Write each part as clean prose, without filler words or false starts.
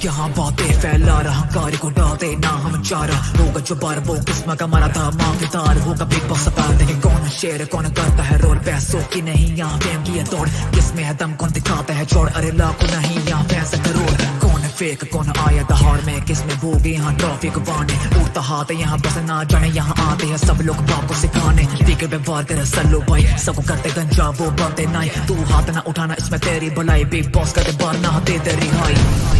यहाँ बातें फैला रहा कार को डालते ना हम चारा होगा जो बार वो किस्म का मारा था मांगदार होगा बिग बॉस बता देंगे कौन शेर कौन करता है रोल पैसों की नहीं यहाँ फेम की है तोड़ किसमें है दम कौन दिखाता है छोड़ अरे लाखों नहीं यहाँ पैसा करोड़ कौन फेक कौन आया दहाड़ में किसमें भोगे यहाँ ट्रॉफी को बांधे उड़ता हाथ यहाँ बस ना जाने यहाँ आते हैं सब लोग बाप को सिखाने फिक्र व्यवहार करे सल्लो भाई सबको करते गंजा वो बनते नाई तू हाथ ना उठाना इसमें तेरी भलाई बिग बॉस करते बार ना दे तेरी हाई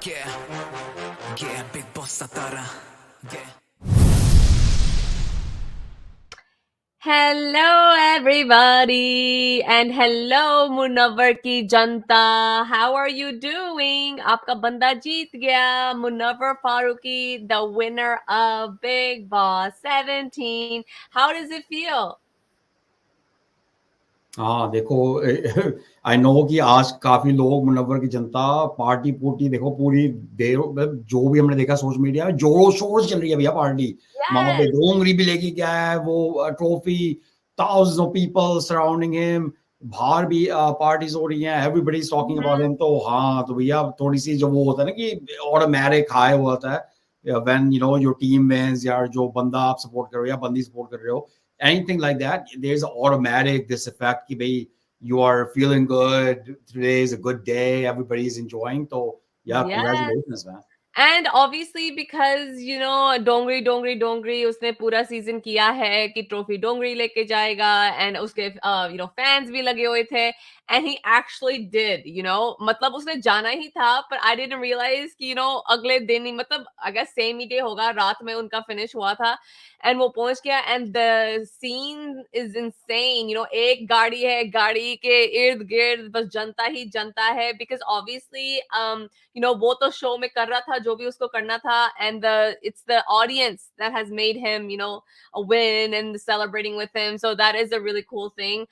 yeah big boss satara yeah Hello everybody and hello Munawar की जनता. How are you doing? आपका बंदा जीत गया. Munawwar Farooqui, the winner of Bigg Boss 17. How does it feel? हाँ देखो आई नो कि आज काफी लोग मुनव्वर की जनता पार्टी पूर्टी देखो पूरी देर जो भी हमने देखा सोशल मीडिया में जोरों शोर चल रही है भैया पार्टी वहां पे डोंगरी भी लेके गया है वो trophy thousands of people surrounding him बाहर भी पार्टीज हो रही हैं everybody is talking about him तो हाँ तो भैया थोड़ी सी जो वो होता है ना कि ऑटोमेटिक हाई होता है when you know your team wins या जो बंदा आप सपोर्ट कर रहे हो या बंदी सपोर्ट कर रहे हो anything like that, there's automatic this effect ki bhai you are feeling good, today is a good day, everybody's enjoying. So yeah, congratulations man. And obviously because you know डोंगरी उसने पूरा सीजन किया है कि trophy डोंगरी लेके जाएगा and उसके you know fans भी लगे हुए थे and he actually did you know मतलब उसने जाना ही था पर I didn't realize कि you know अगले दिन ही मतलब I guess same he day होगा रात में उनका finish हुआ था and वो पहुंच गया and the scene is insane you know एक गाड़ी है गाड़ी के इर्द गिर्द बस जनता ही जनता है because obviously you know वो तो शो में कर रहा था जो भी उसको करना था and it's the audience that has made him you know a win and celebrating with him so that is a really cool thing.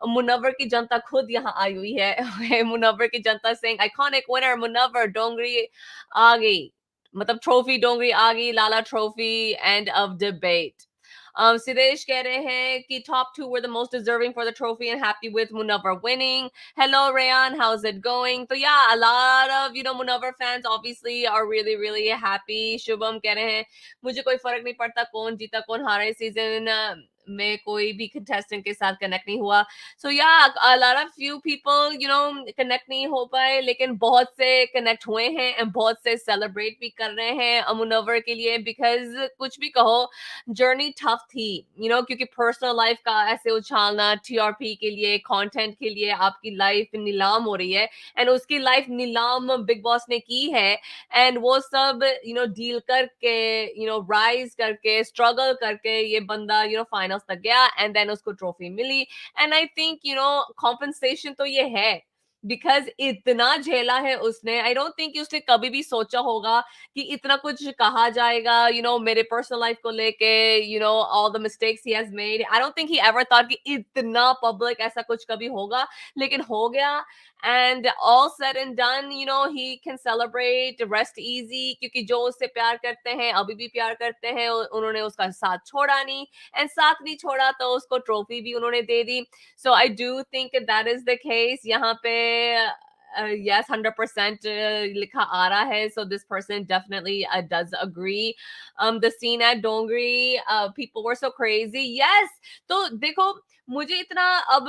Munawwar की जनता खुद यहाँ आई हुई है मुनव्वर की जनता saying iconic winner मुनव्वर डोंगरी आ गई मतलब ट्रॉफी डोंगरी आ गई लाला trophy end of debate. Sidesh कह रहे हैं कि top 2 were the most deserving for the trophy and happy with Munawar winning. Hello Rayan, how's it going? So yeah, a lot of you know Munawar fans obviously are really really happy. Shubham कह रहे हैं मुझे कोई फर्क नहीं पड़ता कौन जीता कौन हारा इस सीजन में कोई भी contestant के साथ connect नहीं हुआ. So yeah, a lot of few people you know connect नहीं हो पाए लेकिन बहुत से connect हुए हैं and बहुत से celebrate भी कर रहे हैं मुनव्वर के लिए because कुछ भी कहो जर्नी टफ थी you know क्योंकि पर्सनल लाइफ का ऐसे उछालना टीआरपी के लिए कंटेंट के लिए आपकी लाइफ नीलाम हो रही है एंड उसकी लाइफ नीलाम बिग बॉस ने की है एंड वो सब you know डील करके you know राइज करके स्ट्रगल करके ये बंदा you know फाइनल्स तक गया एंड देन उसको ट्रॉफी मिली and I think you know compensation तो ये है बिकॉज इतना झेला है उसने आई डोंट थिंक उसने कभी भी सोचा होगा कि इतना कुछ कहा जाएगा you know मेरे पर्सनल लाइफ को लेके you know all the mistakes he has made I don't think he ever thought कि इतना पब्लिक ऐसा कुछ कभी होगा लेकिन हो गया and all said and done you know he can celebrate rest easy क्योंकि जो उससे प्यार करते हैं अभी भी प्यार करते हैं उन्होंने उसका साथ छोड़ा नहीं and साथ नहीं छोड़ा तो उसको ट्रॉफी भी उन्होंने दे दी so I do think that is the case यहाँ पे yes 100% लिखा आ रहा है so this person definitely does agree the scene at Dongri people were so crazy yes तो देखो मुझे इतना अब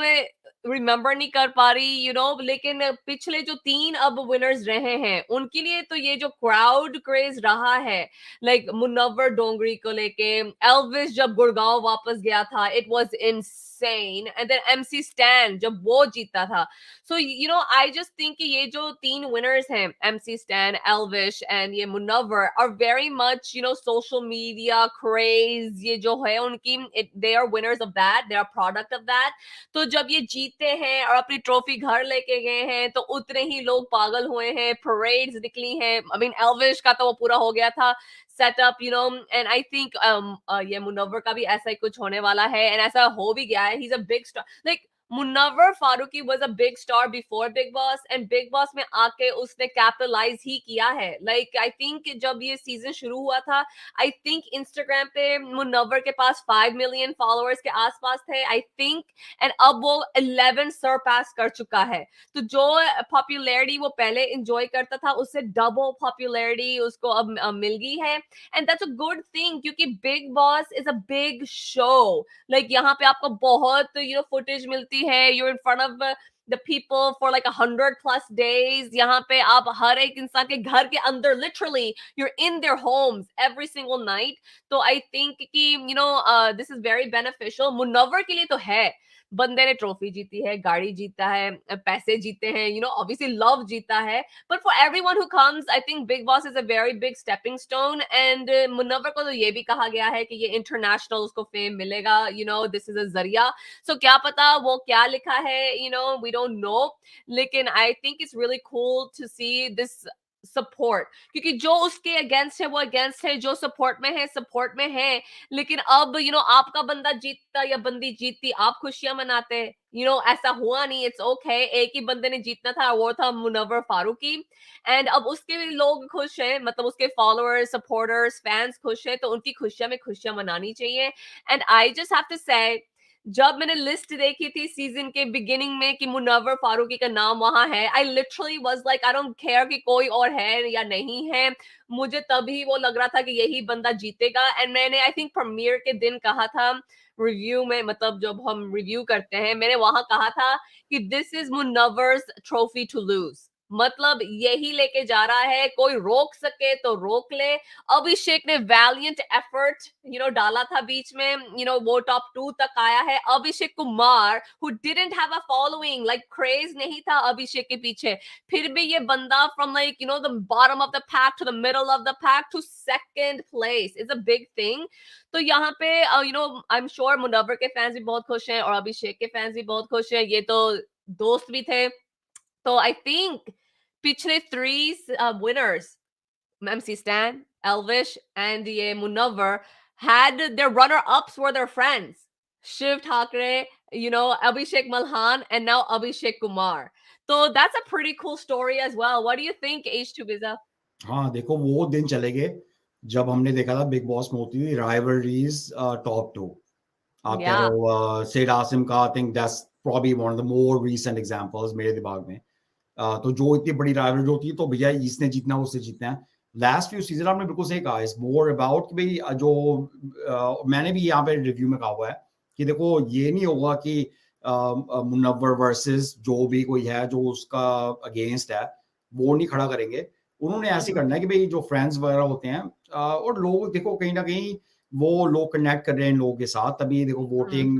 रिमेम्बर नहीं कर पा रही यू नो लेकिन पिछले जो 3 अब विनर्स रहे हैं उनके लिए तो ये जो क्राउड क्रेज रहा है लाइक मुनव्वर डोंगरी को लेके एल्विस जब गुड़गांव वापस गया था it was insane and then MC stand जब वो जीता था so you know I just think कि ये जो 3 विनर्स हैं एमसी स्टैन एल्विश एंड ये Munawar are very much you know social media craze ये जो है उनकी they are winners of that they are product of that तो जब ये जीतते हैं और अपनी ट्रॉफी घर लेके गए हैं तो उतने ही लोग पागल हुए हैं परेड्स निकली हैं आई मीन एल्विश का तो वो पूरा हो गया था setup you know and I think ये मुनव्वर का भी ऐसा ही कुछ होने वाला है एंड ऐसा हो भी गया है he is a big star like Munawar Faruqui was a big star before Bigg Boss, and Bigg Boss में आके उसने capitalize ही किया है. Like I think जब ये season शुरू हुआ था, I think Instagram पे मुनव्वर के पास 5 million followers के आसपास थे, I think, and अब वो 11 surpass कर चुका है. तो जो popularity वो पहले enjoy करता था, उससे double popularity उसको अब मिल गई है, and that's a good thing क्योंकि Bigg Boss is a big show. Like यहाँ पे आपको बहुत footage मिलती है, you're in front of the people for like 100+ days. यहाँ पे आप हर एक इंसान के घर के अंदर, literally you're in their homes every single night. तो I think कि this is very beneficial. Munawwar के लिए तो है, बंदे ने ट्रॉफी जीती है, गाड़ी जीता है, पैसे जीते हैं, obviously love जीता है. But for everyone who comes, I think Bigg Boss is a very big stepping stone. And Munawwar को तो ये भी कहा गया है कि ये international उसको fame मिलेगा, this is a जरिया. So क्या पता वो क्या लिखा है, we don't know. लेकिन I think it's really cool to see this support, क्योंकि जो उसके अगेंस्ट है वो अगेंस्ट है, जो सपोर्ट में है सपोर्ट में है. लेकिन अब आपका बंदा जीतता या बंदी जीतती, आप खुशियां मनाते, ऐसा हुआ नहीं. इट्स ओके, एक ही बंदे ने जीतना था, वो था मुनव्वर फारूकी. एंड अब उसके भी लोग खुश हैं, मतलब उसके फॉलोअर्स, सपोर्टर्स, फैंस खुश हैं, तो उनकी खुशियां में खुशियां मनानी चाहिए. And I just have to say, जब मैंने लिस्ट देखी थी सीजन के बिगिनिंग में कि मुनव्वर फारूकी का नाम वहां है, I literally was like, I don't care कि कोई और है या नहीं है, मुझे तभी वो लग रहा था कि यही बंदा जीतेगा. एंड मैंने आई थिंक प्रीमियर के दिन कहा था रिव्यू में, मतलब जब हम रिव्यू करते हैं, मैंने वहां कहा था कि this is Munawar's trophy to lose. मतलब यही लेके जा रहा है, कोई रोक सके तो रोक ले. अभिषेक ने वैलियंट एफर्ट डाला था बीच में, वो टॉप 2 तक आया है. Abhishek Kumar who didn't have a following, like craze नहीं था अभिषेक के पीछे, फिर भी ये बंदा from like the bottom of the pack to the middle of the pack to second place is a big thing. तो यहाँ पे I'm sure मुनव्वर के फैंस भी बहुत खुश हैं और अभिषेक के फैंस भी बहुत खुश हैं, ये तो दोस्त भी थे. तो I think पिछले 3 winners, MC Stan, Elvish, and ये Munawar, had their runner-ups were their friends. Shiv Thakre, Abhishek Malhan, and now Abhishek Kumar. So that's a pretty cool story as well. What do you think, H2 Biza? हाँ, देखो वो दिन चले गए जब हमने देखा था बिग बॉस में होती थी राइवलरीज टॉप 2. आप कह रहे हो सेड आसिम का, I think that's probably one of the more recent examples मेरे दिमाग में. तो जो इतनी बड़ी राइवलरी होती है तो भैया इसने जीतना उससे जीतना है. लास्ट फ्यू सीजन आपने बिल्कुल सही कहा, इट्स मोर अबाउट कि भाई जो मैंने भी यहाँ पे रिव्यू में कहा हुआ है कि देखो ये नहीं होगा कि मुनव्वर वर्सेस जो भी कोई है जो उसका अगेंस्ट है वो नहीं खड़ा करेंगे. उन्होंने ऐसे करना है कि भाई जो फ्रेंड्स वगैरह होते हैं और लोग देखो कहीं ना कहीं वो लोग कनेक्ट कर रहे हैं इन लोगों के साथ, तभी देखो वोटिंग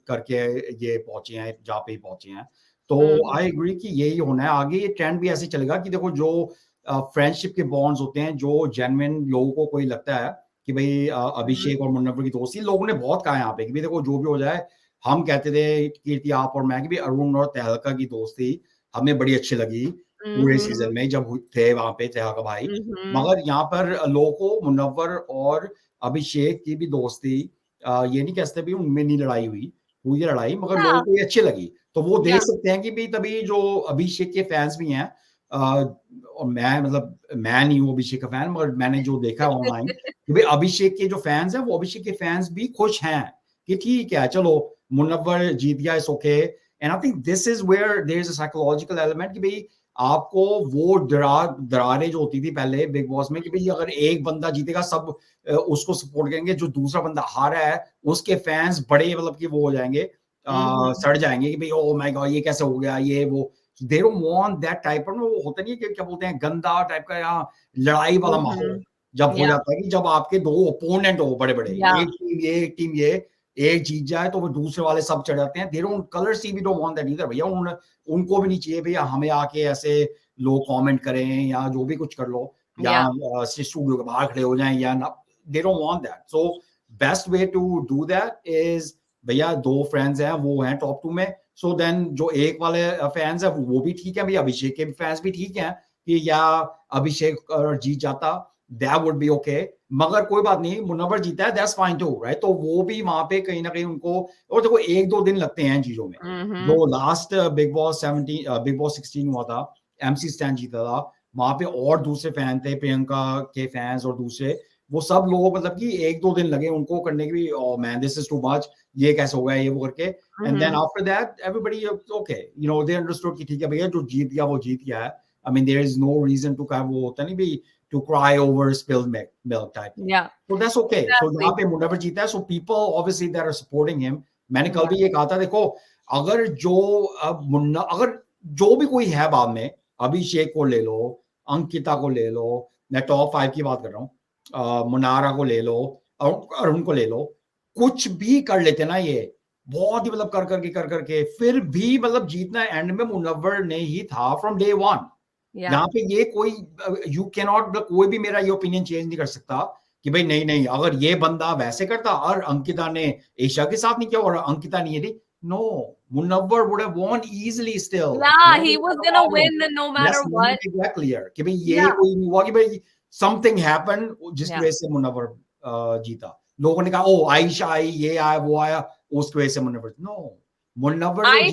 करके ये पहुंचे हैं जहाँ पे पहुंचे हैं. तो आई एग्री कि यही होना है आगे. ये ट्रेंड भी ऐसे चलेगा कि देखो जो फ्रेंडशिप के बॉन्ड्स होते हैं, जो जेन्युइन लोगों को कोई लगता है कि भाई अभिषेक और मुनव्वर की दोस्ती, लोगों ने बहुत कहा यहाँ पे कि भाई देखो जो भी हो जाए, हम कहते थे कीर्ति आप और मैं कि भाई अरुण और तहलका की दोस्ती हमें बड़ी अच्छी लगी पूरे सीजन में जब थे वहां पे तहलका भाई. मगर यहाँ पर लोगों को मुनव्वर और अभिषेक की भी दोस्ती ये नहीं कहते भी उनमें नहीं लड़ाई हुई लड़ाई, मगर लोगों को ये अच्छी लगी. तो वो देख सकते हैं कि भाई तभी जो अभिषेक के फैंस भी हैं, और मैं मतलब मैं नहीं हूँ अभिषेक का फैन, मगर मैंने जो देखा ऑनलाइन कि भाई अभिषेक के जो फैंस हैं वो अभिषेक के फैंस भी खुश हैं कि ठीक है चलो मुनव्वर जीत गया, it's okay. And I think this is where there is a psychological element कि भाई आपको वो दरारें जो होती थी पहले बिग बॉस में कि भाई अगर एक बंदा जीतेगा सब उसको सपोर्ट करेंगे, जो दूसरा बंदा हारा है उसके फैंस बड़े मतलब कि वो हो जाएंगे, सड़ जाएंगे कि भाई ओ माय गॉड ये कैसे हो गया ये वो. दे don't want that type of, वो होता नहीं है कि क्या बोलते हैं गंदा टाइप का या लड़ाई वाला माहौल जब हो जाता है कि जब आपके दो ओपोनेंट हो बड़े बड़े, एक टीम ये एक जीत जाए तो वो दूसरे वाले सब चढ़ जाते हैं. They don't colour see we don't want that either भैया. उनको भी नहीं चाहिए भैया हमें आके ऐसे लोग कमेंट करें या जो भी कुछ कर लो या स्टूडियो के बाहर खड़े हो जाएं या ना. They don't want that. So best way to do that is भैया दो फ्रेंड्स हैं वो हैं टॉप 2 में, सो देन जो एक वाले फैंस है वो भी ठीक है भैया, अभिषेक के फैंस भी ठीक हैं कि या अभिषेक जीत जाता that would be okay. मगर कोई बात नहीं, मुनव्वर जीता है, that's fine too, right? तो वो भी वहां पे कहीं ना कहीं उनको, और देखो 1-2 दिन लगते हैं चीजों में। जो last big boss 17 big boss 16 हुआ था, MC स्टैन जीता था, वहां पे और दूसरे फैन थे, प्रियंका के फैंस और दूसरे, वो सब लोग मतलब कि 1-2 दिन लगे उनको करने के भी, oh man this is too much, ये कैसे हो गया ये वो करके, and then after that everybody okay, you know, they understood कि ठीक है भैया जो जीत गया वो जीत गया है। I mean there is no reason to kind of, वो होता नहीं भी to cry over spilled milk type thing. Yeah. So that's okay. So Exactly. यहाँ पे मुनव्वर जीता है, so people obviously that are supporting him. मैंने कल भी ये कहा था, देखो अगर जो अगर जो भी कोई है बाद में, अभिषेक को ले लो, अंकिता को ले लो, मैं टॉप 5 की बात कर रहा हूँ, मुनारा को ले लो, अरुण को ले लो, कुछ भी कर लेते ना ये, बहुत ही मतलब कर करके फिर भी मतलब जीतना एंड में मुनव्वर ने ही था फ्रॉम डे 1। यहाँ पे ये कोई यू कैन नॉट, कोई भी मेरा ये ओपिनियन चेंज नहीं कर सकता कि भाई नहीं अगर ये बंदा वैसे करता और अंकिता ने एशिया के साथ नहीं किया और अंकिता नहीं है, no, Munawar would have won easily still. Yeah, he was gonna win no matter Yes, what. Exactly clear कि भाई ये कोई नहीं हुआ कि भाई something happened जिसकी वजह से मुनव्वर जीता। लोगों ने कहा ओ आयशा आई, ये आया वो आया, उसकी वजह से Munawwar, no, Munawar I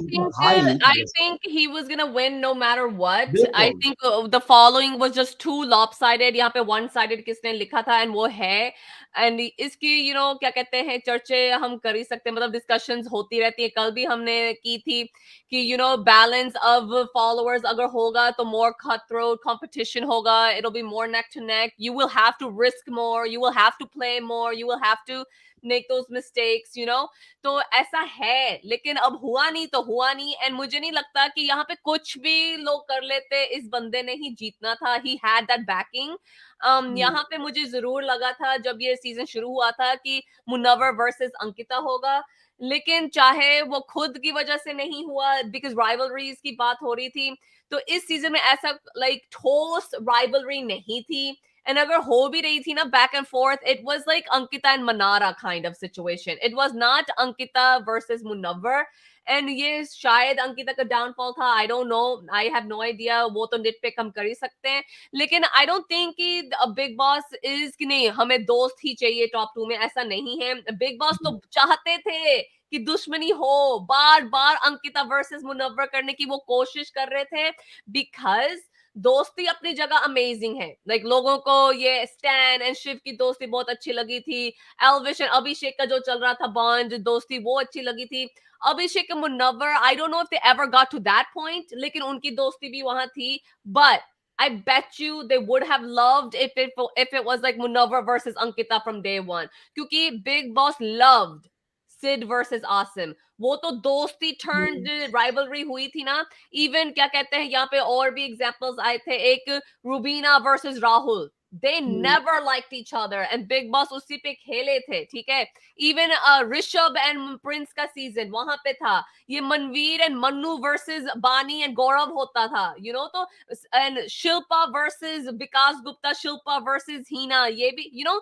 think he was gonna win no matter what. I think the following was just too lopsided. यहाँ पे one sided किसने लिखा था, and वो है, and इसकी you know क्या कहते हैं, चर्चे हम कर ही सकते हैं, मतलब discussions होती रहती है। कल भी हमने की थी कि you know balance of followers अगर होगा तो more cutthroat competition होगा, it'll be more neck to neck, you will have to risk more, you will have to play more, you will have to make those mistakes, you know, तो ऐसा है, लेकिन अब हुआ नहीं तो हुआ नहीं, एंड मुझे नहीं लगता कि यहाँ पे कुछ भी लोग कर लेते, इस बंदे ने ही जीतना था, he had that backing। यहाँ पे मुझे जरूर लगा था जब ये सीजन शुरू हुआ था कि मुनव्वर वर्सेस अंकिता होगा, लेकिन चाहे वो खुद की वजह से नहीं हुआ, बिकॉज राइवलरीज की बात हो रही थी, तो इस सीजन में ऐसा लाइक ठोस राइवलरी नहीं थी, and अगर हो भी रही थी ना back and forth, it was like Ankita and Manara kind of situation. It was not Ankita versus Munawar, and ये शायद अंकिता का downfall था, I don't know, I have no idea, वो तो nitpick हम कर ही सकते हैं, लेकिन I don't think कि Big Boss is कि नहीं हमें दोस्त ही चाहिए top 2 में, ऐसा नहीं है। Big Boss तो चाहते थे कि दुश्मनी हो, बार बार अंकिता वर्सेस मुनव्वर करने की वो कोशिश कर रहे थे, बिकॉज दोस्ती अपनी जगह अमेजिंग है, लाइक लोगों को ये स्टैन एंड शिव की दोस्ती बहुत अच्छी लगी थी, एल्विश एंड अभिषेक का जो चल रहा था बॉन्ड दोस्ती वो अच्छी लगी थी, Abhishek and Munawar I don't know if they ever got to that point, लेकिन उनकी दोस्ती भी वहां थी, but I bet you they would have loved if it was like Munawar versus Ankita from day one, क्योंकि Big Boss loved Sid versus Asim, वो तो दोस्ती turned rivalry हुई थी ना। इवन क्या कहते हैं यहाँ पे और भी एग्जांपल्स आए थे, एक Rubina versus Rahul, they never liked each other and Big Boss उसी पे खेले थे, ठीक है। इवन ऋषभ एंड प्रिंस का सीजन वहां पे था, ये Manveer and Mannu versus Bani and Gaurav होता था, यू नो, तो and Shilpa versus Vikas Gupta, Shilpa versus Hina, ये भी you know,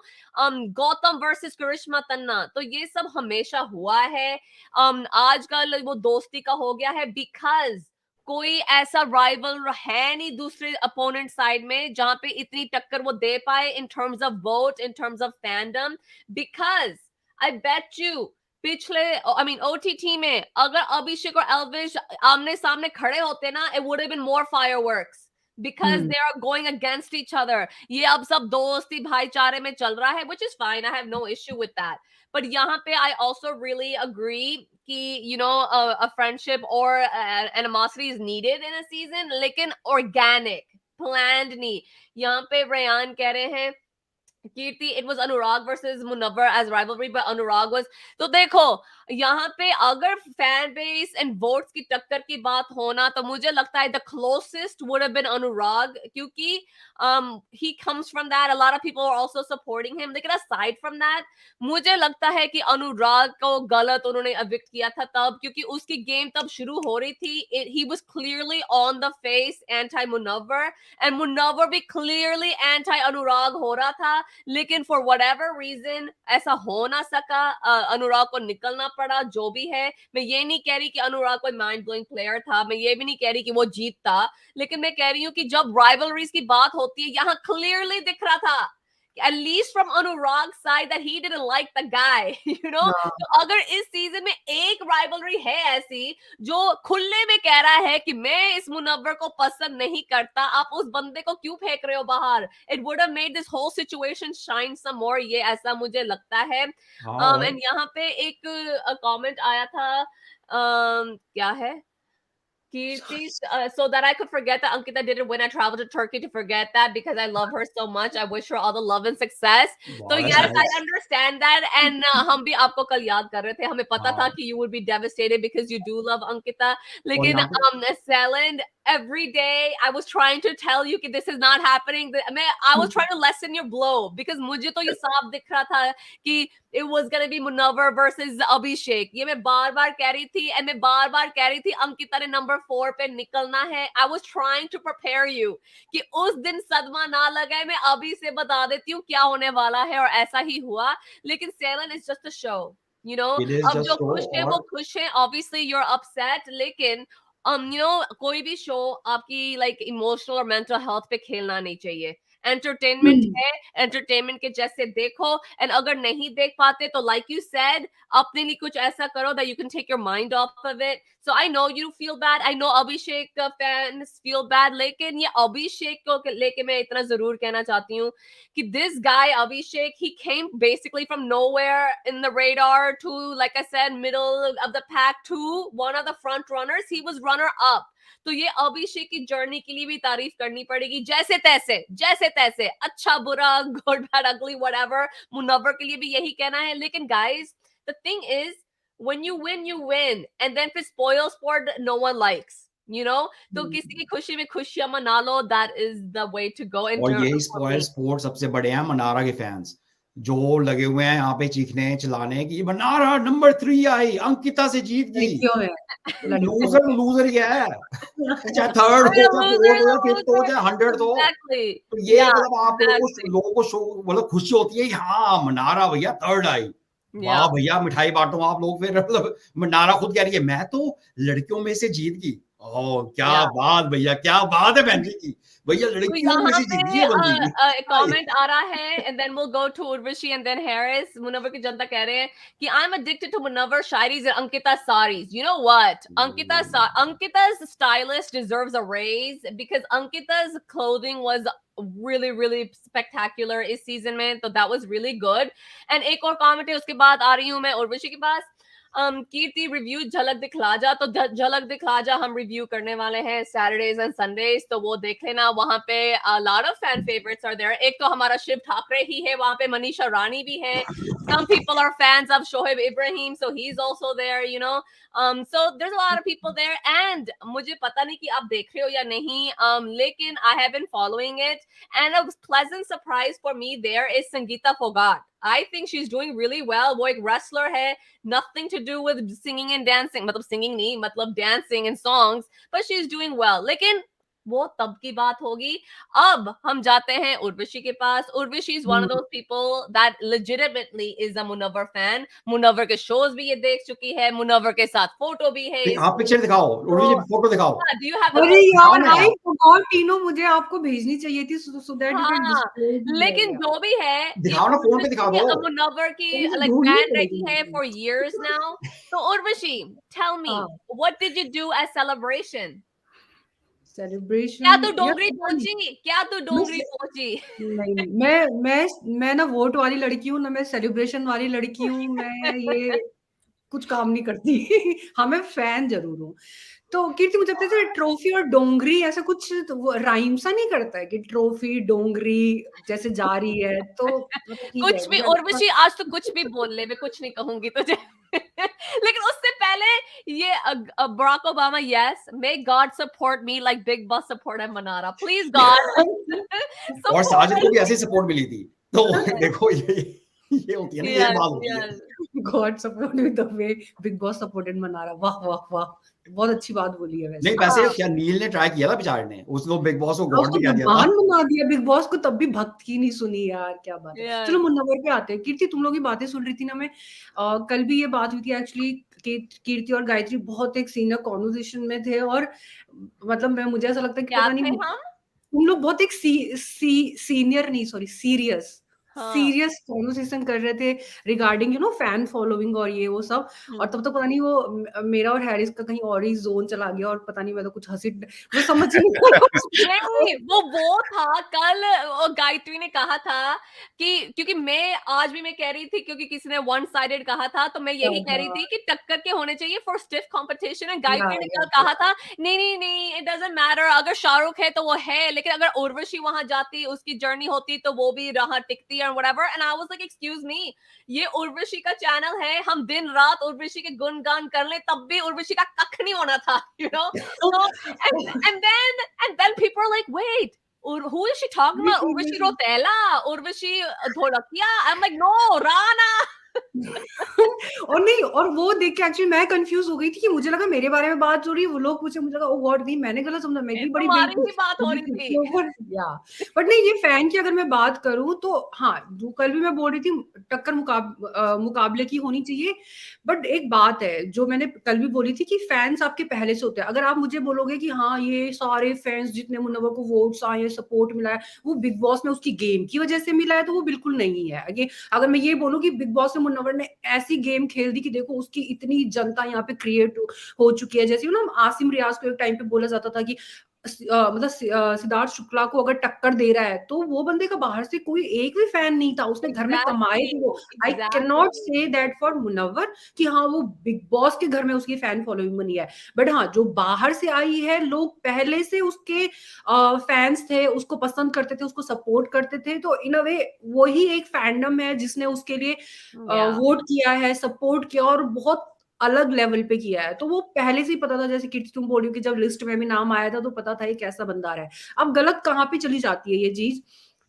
Gautam versus Karishma Tanna, तो ये सब हमेशा हुआ है। आजकल वो दोस्ती का हो गया है बिकॉज कोई ऐसा राइवल है नहीं दूसरे अपोनेंट साइड में जहां पे इतनी टक्कर वो दे पाए in terms of vote, in terms of fandom, because I bet you पिछले आई मीन ओटीटी में अगर अभिषेक और एल्विश आमने सामने खड़े होते ना, it would have been more fireworks because they are going against each other। ये अब सब दोस्ती भाईचारे में चल रहा है, which is fine, I have no issue with that, but यहाँ पे I also really agree कि you know a friendship or animosity is needed in a season, लेकिन organic planned नहीं। यहाँ पे रेयान कह रहे हैं कीर्ति it was Anurag versus Munawar as rivalry, but Anurag was, तो देखो यहाँ पे अगर फैन बेस एंड वोट्स की टक्कर की बात होना तो मुझे लगता है the closest would have been Anurag, क्योंकि he comes from that, a lot of people are also supporting him, लेकिन aside from that मुझे लगता है कि अनुराग को गलत उन्होंने evict किया था तब, क्योंकि उसकी गेम तब शुरू हो रही थी, he was clearly on the face anti Munawar and Munawar भी clearly anti अनुराग हो रहा था, लेकिन for whatever reason ऐसा हो ना सका, अनुराग को निकलना पड़ा, जो भी है। मैं ये नहीं कह रही कि अनुराग कोई माइंड ब्लोइंग प्लेयर था, मैं ये भी नहीं कह रही कि वो जीतता, लेकिन मैं कह रही हूँ कि जब राइवलरीज की बात होती है यहाँ क्लियरली दिख रहा था at least from Anurag's side that he didn't like the guy, you know. हाँ, तो अगर इस सीजन में एक राइवलरी है ऐसी जो खुले में कह रहा है कि मैं इस मुनव्वर को पसंद नहीं करता, आप उस बंदे को क्यों फेंक रहे हो बाहर? It would have made this whole situation shine some more. ये ऐसा मुझे लगता है. हाँ और एंड यहाँ पे एक कमेंट आया था, क्या है, Kirti, so that I could forget that Ankita didn't win. I traveled to Turkey to forget that because I love her so much. I wish her all the love and success. So wow, that's yes, I nice. understand that. And हम भी आपको कल याद कर रहे थे. हमें पता था हाँ कि you would be devastated because you do love Ankita. और लेकिन यहाँ पे Selen, every day I was trying to tell you कि this is not happening. I was trying to lessen your blow because मुझे तो ये साफ दिख रहा था कि it was gonna be Munawar versus Abhishek. ये मैं बार-बार कह रही थी, and मैं बार-बार कह रही थी अंकिता ने नंबर 4 पे निकलना है. I was trying to prepare you कि उस दिन सदमा ना लगाए. मैं अभी से बता देती हूँ क्या होने वाला है और ऐसा ही हुआ. लेकिन Selen is just a show, you know. it is अब just जो so खुश है वो और खुश है. Obviously you're upset, लेकिन you know, कोई भी शो आपकी like emotional और mental health पे खेलना नहीं चाहिए. एंटरटेनमेंट है, एंटरटेनमेंट के जैसे देखो, एंड अगर नहीं देख पाते तो लाइक यू सेड अपने लिए कुछ ऐसा करो that you can take your mind off of it. So I know you feel bad, I know Abhishek fans feel bad, लेकिन ये अभिषेक को लेके मैं इतना जरूर कहना चाहती हूँ कि this guy Abhishek, he came basically from nowhere in the radar to, like I said, middle of the pack to one of the front runners. He was runner up. तो ये अभिषेक की जर्नी के लिए भी तारीफ करनी पड़ेगी. जैसे तैसे अच्छा बुरा, गुड बैड अगली व्हाटएवर, मुनव्वर के लिए भी यही कहना है. लेकिन guys, the thing is when you win, and then फिर spoil sport no one likes, you know. तो किसी की खुशी में खुशियां मना लो. That is the way to go in terms यही of स्पॉइल स्पोर्ट सबसे बड़े हैं मनारा के फैंस जो लगे हुए हैं यहाँ पे चीखने चिल्लाने की मनारा नंबर 3 आई अंकिता से जीत गई. लड़कियों में लूजर ही है चाहे थर्ड हो चाहे फोर्थ हो या फिफ्थ हो चाहे 100th हो. exactly. तो ये Yeah, मतलब आप exactly. लोगों को शो मतलब खुशी होती है हाँ मनारा भैया थर्ड आई. वाह Yeah. भैया मिठाई बांटो आप लोग. फिर मतलब मनारा खुद कह रही है मैं तो लड़कियों में से जीत गई. ओह क्या Yeah. बात भैया, क्या बात है बहन जी की. भैया तो लड़कियों में यहाँ से जीत गई पे है बंदी. कमेंट आ रहा है, and then we'll go to Urvashi and then Harris. Munawwar की जनता कह रहे हैं कि I'm addicted to Munawar Shairis and Ankita saris. You know what? Ankita's stylist deserves a raise because Ankita's clothing was really really spectacular इस season में. तो that was really good. And एक और कमेंट है, उसके बाद आ रही हूँ मैं उर्वशी के पास. कीर्ति रिव्यू झलक दिखला जा. तो झलक दिखला जा हम रिव्यू करने वाले हैं सैटरडेज एंड संडेज, तो वो देख लेना. वहां पे lot of fan favourites are there. एक तो हमारा शिव ठाकरे ही है वहां पे, मनीषा रानी भी है. some people are fans of Shoaib Ibrahim, so he's also there, you know. So there's a lot of people there, and मुझे पता नहीं कि आप देख रहे हो या नहीं, लेकिन I have been following it, and a pleasant surprise for me there is Sangeeta Fogart. I think she's doing really well. वो एक wrestler है, nothing to do with singing and dancing, मतलब singing नहीं, मतलब dancing and songs, but she's doing well. लेकिन वो तब की बात होगी. अब हम जाते हैं उर्वशी के पास. Urvashi is one of those people that legitimately is a Munawar fan. Munawwar के शोज भी ये देख चुकी है, मुनव्वर के साथ फोटो भी है. आप पिक्चर दिखाओ, उर्वशी फोटो दिखाओ. Do you have अरे यार आई फॉरगॉट टीनो, मुझे आपको भेजनी चाहिए थी so that you can display. लेकिन जो भी है, दिखाओ ना, फोन पे दिखा दो. मुनव्वर की like ढूंढनी fan पड़ेगी रही है for years now. तो Urvashi, tell me, what did you do as celebration? Celebration. क्या तू डोंगरी पहुंची? नहीं, मैं ना वोट वाली लड़की हूँ ना, मैं सेलिब्रेशन वाली लड़की हूँ. मैं ये कुछ काम नहीं करती. हाँ मैं फैन जरूर हूँ. तो कीर्ति मुझे लगता है ट्रॉफी और डोंगरी ऐसा कुछ तो राइम सा नहीं करता है कि ट्रॉफी डोंगरी जैसे जा रही है. तो कुछ भी उर्वशी आज तो कुछ भी बोल ले, मैं कुछ नहीं कहूंगी तुझे. लेकिन उससे पहले ये Barack Obama, yes, may God support me like Bigg Boss support है मनारा, प्लीज गॉड. और साजिद को भी ऐसी सपोर्ट मिली थी. तो देखो ये होती है ना, ये बात होती है. God support with the way big boss supported Mannara. वाह वाह वाह, बहुत अच्छी बात बोली है. वैसे नहीं, वैसे क्या नील ने ट्राई किया था बेचारे ने, उसको बिग बॉस को गॉड भी कह दिया था. बना दिया बिग बॉस को, तब भी भक्त की नहीं सुनी यार. क्या बात है. चलो मुनव्वर पे आते हैं. कीर्ति तुम लोग की बातें सुन रही थी ना मैं, कल भी ये बात हुई थी एक्चुअली. कीर्ति और गायत्री बहुत एक सीनियर कॉन्वर्सेशन में थे, और मतलब मुझे ऐसा लगता है कि पता नहीं तुम लोग बहुत एक सीनियर नहीं सॉरी सीरियस सीरियस कॉन्वर्सेशन कर रहे थे रिगार्डिंग फैन फॉलोइंग और ये वो सब, और तब तक पता नहीं वो मेरा और हैरिस का कहीं और ही जोन चला गया, और पता नहीं मैं तो कुछ हंसी, मैं समझ ही नहीं, वो था कल गायत्री ने कहा था कि क्योंकि आज भी मैं कह रही थी, क्योंकि किसी ने वन साइडेड कहा था, तो मैं यही कह रही थी कि टक्कर के होने चाहिए for stiff competition, and Gayatri ने कल कहा था नहीं, इट डजंट मैटर, अगर शाहरुख है तो वो है, लेकिन अगर उर्वशी वहां जाती, उसकी जर्नी होती, तो वो भी रहा टिकती और whatever. And I was like excuse me, ये उर्वशी का चैनल है, हम दिन रात उर्वशी के गुणगान कर ले, तब भी उर्वशी का कख नहीं होना था, you no. So and then people are like, wait, who is she talking about? Urvashi Rotela, Urvashi Dholakia. I'm like, no, Rana. और नहीं, और वो देख के एक्चुअली मैं कंफ्यूज हो गई थी कि मुझे लगा मेरे बारे में बात हो रही है, वो लोग पूछे, मुझे लगा ओ गॉड, नहीं मैंने गलत समझा, मैं भी बड़ी तुम्हारी ही बात हो रही थी। या बट नहीं, ये फैन की अगर मैं बात करूं तो हाँ, जो कल भी मैं बोल रही थी, टक्कर मुकाबले की होनी चाहिए। बट एक बात है जो मैंने कल भी बोली थी कि फैंस आपके पहले से होते हैं। अगर आप मुझे बोलोगे कि हाँ ये सारे फैंस जितने मुनव्वर को वोट्स आए, सपोर्ट मिला है, वो बिग बॉस में उसकी गेम की वजह से मिला है, तो वो बिल्कुल नहीं है। अगर मैं ये बोलूं कि बिग बॉस में मुनव्वर ने ऐसी गेम खेल दी कि देखो उसकी इतनी जनता यहाँ पे क्रिएट हो चुकी है, जैसे ना आसिम रियाज को एक टाइम पे बोला जाता था कि मतलब सिद्धार्थ शुक्ला को अगर टक्कर दे रहा है, तो वो बंदे का बाहर से कोई एक भी फैन नहीं था, उसने घर में कमाए थे वो। I can not say that for Munawar कि हाँ वो बिग बॉस के घर में उसकी फैन फॉलोइंग बनी है, बट हाँ जो बाहर से आई है, लोग पहले से उसके फैंस थे, उसको पसंद करते थे, उसको सपोर्ट करते थे, तो इन अ वे वही एक फैंडम है जिसने उसके लिए वोट किया है, सपोर्ट किया, और बहुत अलग लेवल पे किया है। तो वो पहले से ही पता था, जैसे कीर्ति तुम बोल रही हो कि जब लिस्ट में भी नाम आया था तो पता था ये कैसा बंदा है। अब गलत कहाँ पे चली जाती है ये चीज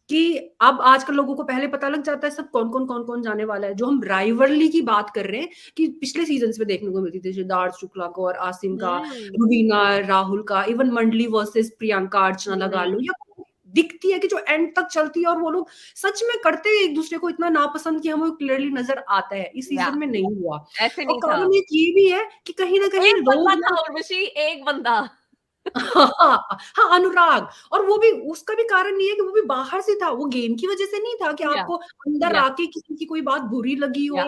कि अब आजकल लोगों को पहले पता लग जाता है सब कौन कौन जाने वाला है। जो हम राइवलरी की बात कर रहे हैं कि पिछले सीजन में देखने को मिलती थी, सिद्धार्थ शुक्ला को और आसिम का, रुबीना राहुल का, इवन मंडली वर्सेस प्रियंका अर्चना लगा लो, या दिखती है कि जो एंड तक चलती है और वो लोग सच में करते हैं एक दूसरे को इतना नापसंद कि हमें क्लियरली नजर आता है। इस सीजन में नहीं हुआ। ऐसे नहीं और कारण एक ये भी है कि कहीं ना कहीं एक बंदा हाँ अनुराग, और वो भी उसका भी कारण नहीं है कि वो भी बाहर से था, वो गेम की वजह से नहीं था कि आपको अंदर आके किसी की कोई बात बुरी लगी हो और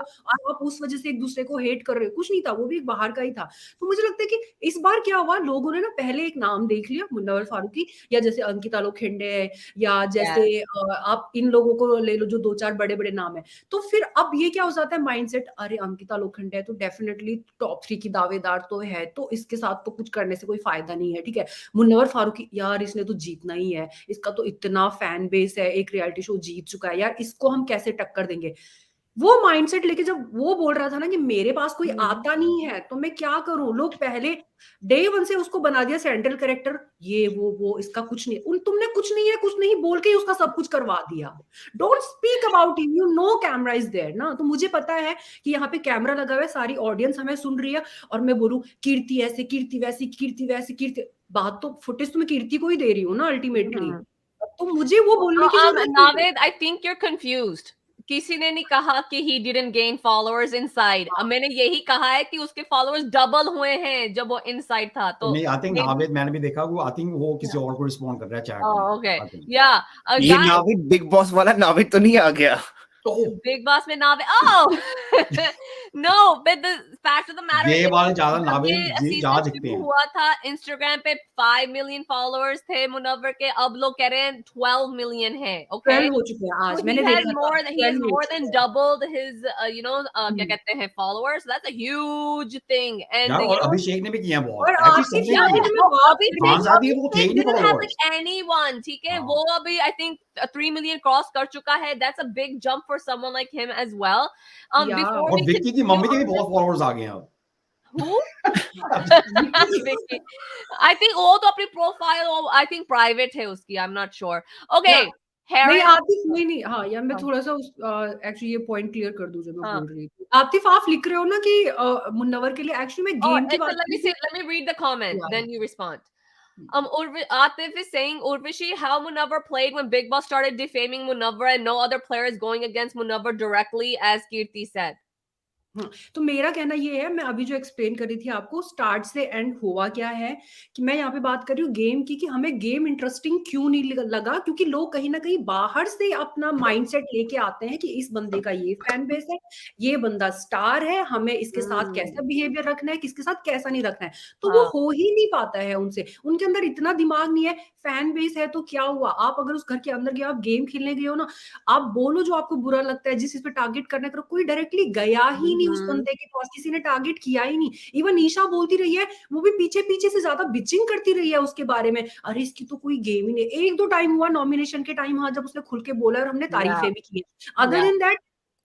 आप उस वजह से एक दूसरे को हेट कर रहे हो, कुछ नहीं था, वो भी एक बाहर का ही था। तो मुझे लगता है कि इस बार क्या हुआ, लोगों ने ना पहले एक नाम देख लिया मुनव्वर फारूकी, या जैसे अंकिता लोखंडे है, या जैसे आप इन लोगों को ले लो जो दो चार बड़े बड़े नाम है, तो फिर अब ये क्या हो जाता है माइंडसेट, अरे अंकिता लोखंडे है तो डेफिनेटली टॉप 3 की दावेदार तो है, तो इसके साथ तो कुछ करने से कोई फायदा नहीं है, ठीक है। मुनव्वर फारूकी, यार इसने तो जीतना ही है, इसका तो इतना फैन बेस है, एक रियलिटी शो जीत चुका है, यार इसको हम कैसे टक्कर देंगे। वो माइंडसेट लेके जब वो बोल रहा था ना कि मेरे पास कोई आता नहीं है तो मैं क्या करूं, लोग पहले डे वन से उसको बना दिया सेंट्रल कैरेक्टर, ये वो इसका कुछ नहीं, तुमने कुछ नहीं है, कुछ नहीं बोल के ही उसका सब कुछ करवा दिया। Don't speak about him, you know camera is there ना। तो मुझे पता है कि यहाँ पे कैमरा लगा हुआ है, सारी ऑडियंस हमें सुन रही है, और मैं बोलूं कीर्ति ऐसे, कीर्ति वैसी, कीर्ति वैसी, कीर्ति, बात तो फुटेज तो मैं कीर्ति को ही दे रही हूँ ना अल्टीमेटली। तो मुझे वो बोलने की जरूरत नहीं। Naved, I think you are confused. किसी ने नहीं कहा कि he didn't gain followers inside। अब मैंने यही कहा है कि उसके followers डबल हुए हैं जब वो inside था। तो नहीं, आई थिंक नावेद, मैंने भी देखा वो, आई थिंक वो किसी और को रिस्पॉन्ड कर रहा है चैट में। ओके या ये नावेद बिग बॉस वाला नावेद तो नहीं आ गया? बिग बॉस में Naved, no, but the fact of the matter, ये वाले ज्यादा नावेद ज्यादा दिखते हैं। हुआ था इंस्टाग्राम पे 5 मिलियन फॉलोअर्स थे मुनव्वर के, अब लोग कह रहे हैं 12 मिलियन है। ओके, 12 हो चुके हैं आज, मैंने देखा था, he has more than doubled his क्या कहते हैं followers। That's a huge thing। And और अभिषेक ने भी किया बहुत, और Asif didn't have like anyone, ठीक है, वो अभी I think 3 million क्रॉस कर चुका है। That's a big jump for someone like him as well। और विक्की की मम्मी के भी बहुत फॉलोअर्स आ गए हैं अब। Who? I think वो तो अपनी प्रोफाइल I think प्राइवेट है उसकी, I'm not sure। Okay, नहीं आतिफ, नहीं हाँ यार, मैं थोड़ा सा एक्चुअली ये पॉइंट क्लियर कर दूं जो मैं बोल रही थी। आतिफ आप लिख रहे हो ना कि मुनव्वर के लिए एक्चुअली मैं गेम की बात, let me read the comment, then you respond। Atif is saying, Urvashi, how Munawar played when Bigg Boss started defaming Munawar and no other player is going against Munawar directly, as Kirti said. तो मेरा कहना ये है, मैं अभी जो explain कर रही थी आपको स्टार्ट से एंड हुआ क्या है, कि मैं यहाँ पे बात कर रही हूँ गेम की, कि हमें गेम इंटरेस्टिंग क्यों नहीं लगा, क्योंकि लोग कहीं ना कहीं बाहर से अपना माइंडसेट लेके आते हैं कि इस बंदे का ये फैन बेस है, ये बंदा स्टार है, हमें इसके साथ कैसा बिहेवियर रखना है, किसके साथ कैसा नहीं रखना है, तो वो हाँ हो ही नहीं पाता है उनसे, उनके अंदर इतना दिमाग नहीं है। फैन बेस है तो क्या हुआ, आप अगर उस घर के अंदर गए, आप गेम खेलने गए हो ना, आप बोलो जो आपको बुरा लगता है, जिस चीज पे टारगेट करना करो, कोई डायरेक्टली गया ही नहीं उस बंदे के पास, किसी ने टारगेट किया ही नहीं। इवन ईशा बोलती रही है, वो भी पीछे पीछे से ज्यादा बिचिंग करती रही है उसके बारे में, अरे इसकी तो कोई गेम ही नहीं। एक दो टाइम हुआ नॉमिनेशन के टाइम, हाँ, जब उसने खुल के बोला और हमने या तारीफें भी की, अदर या देन दैट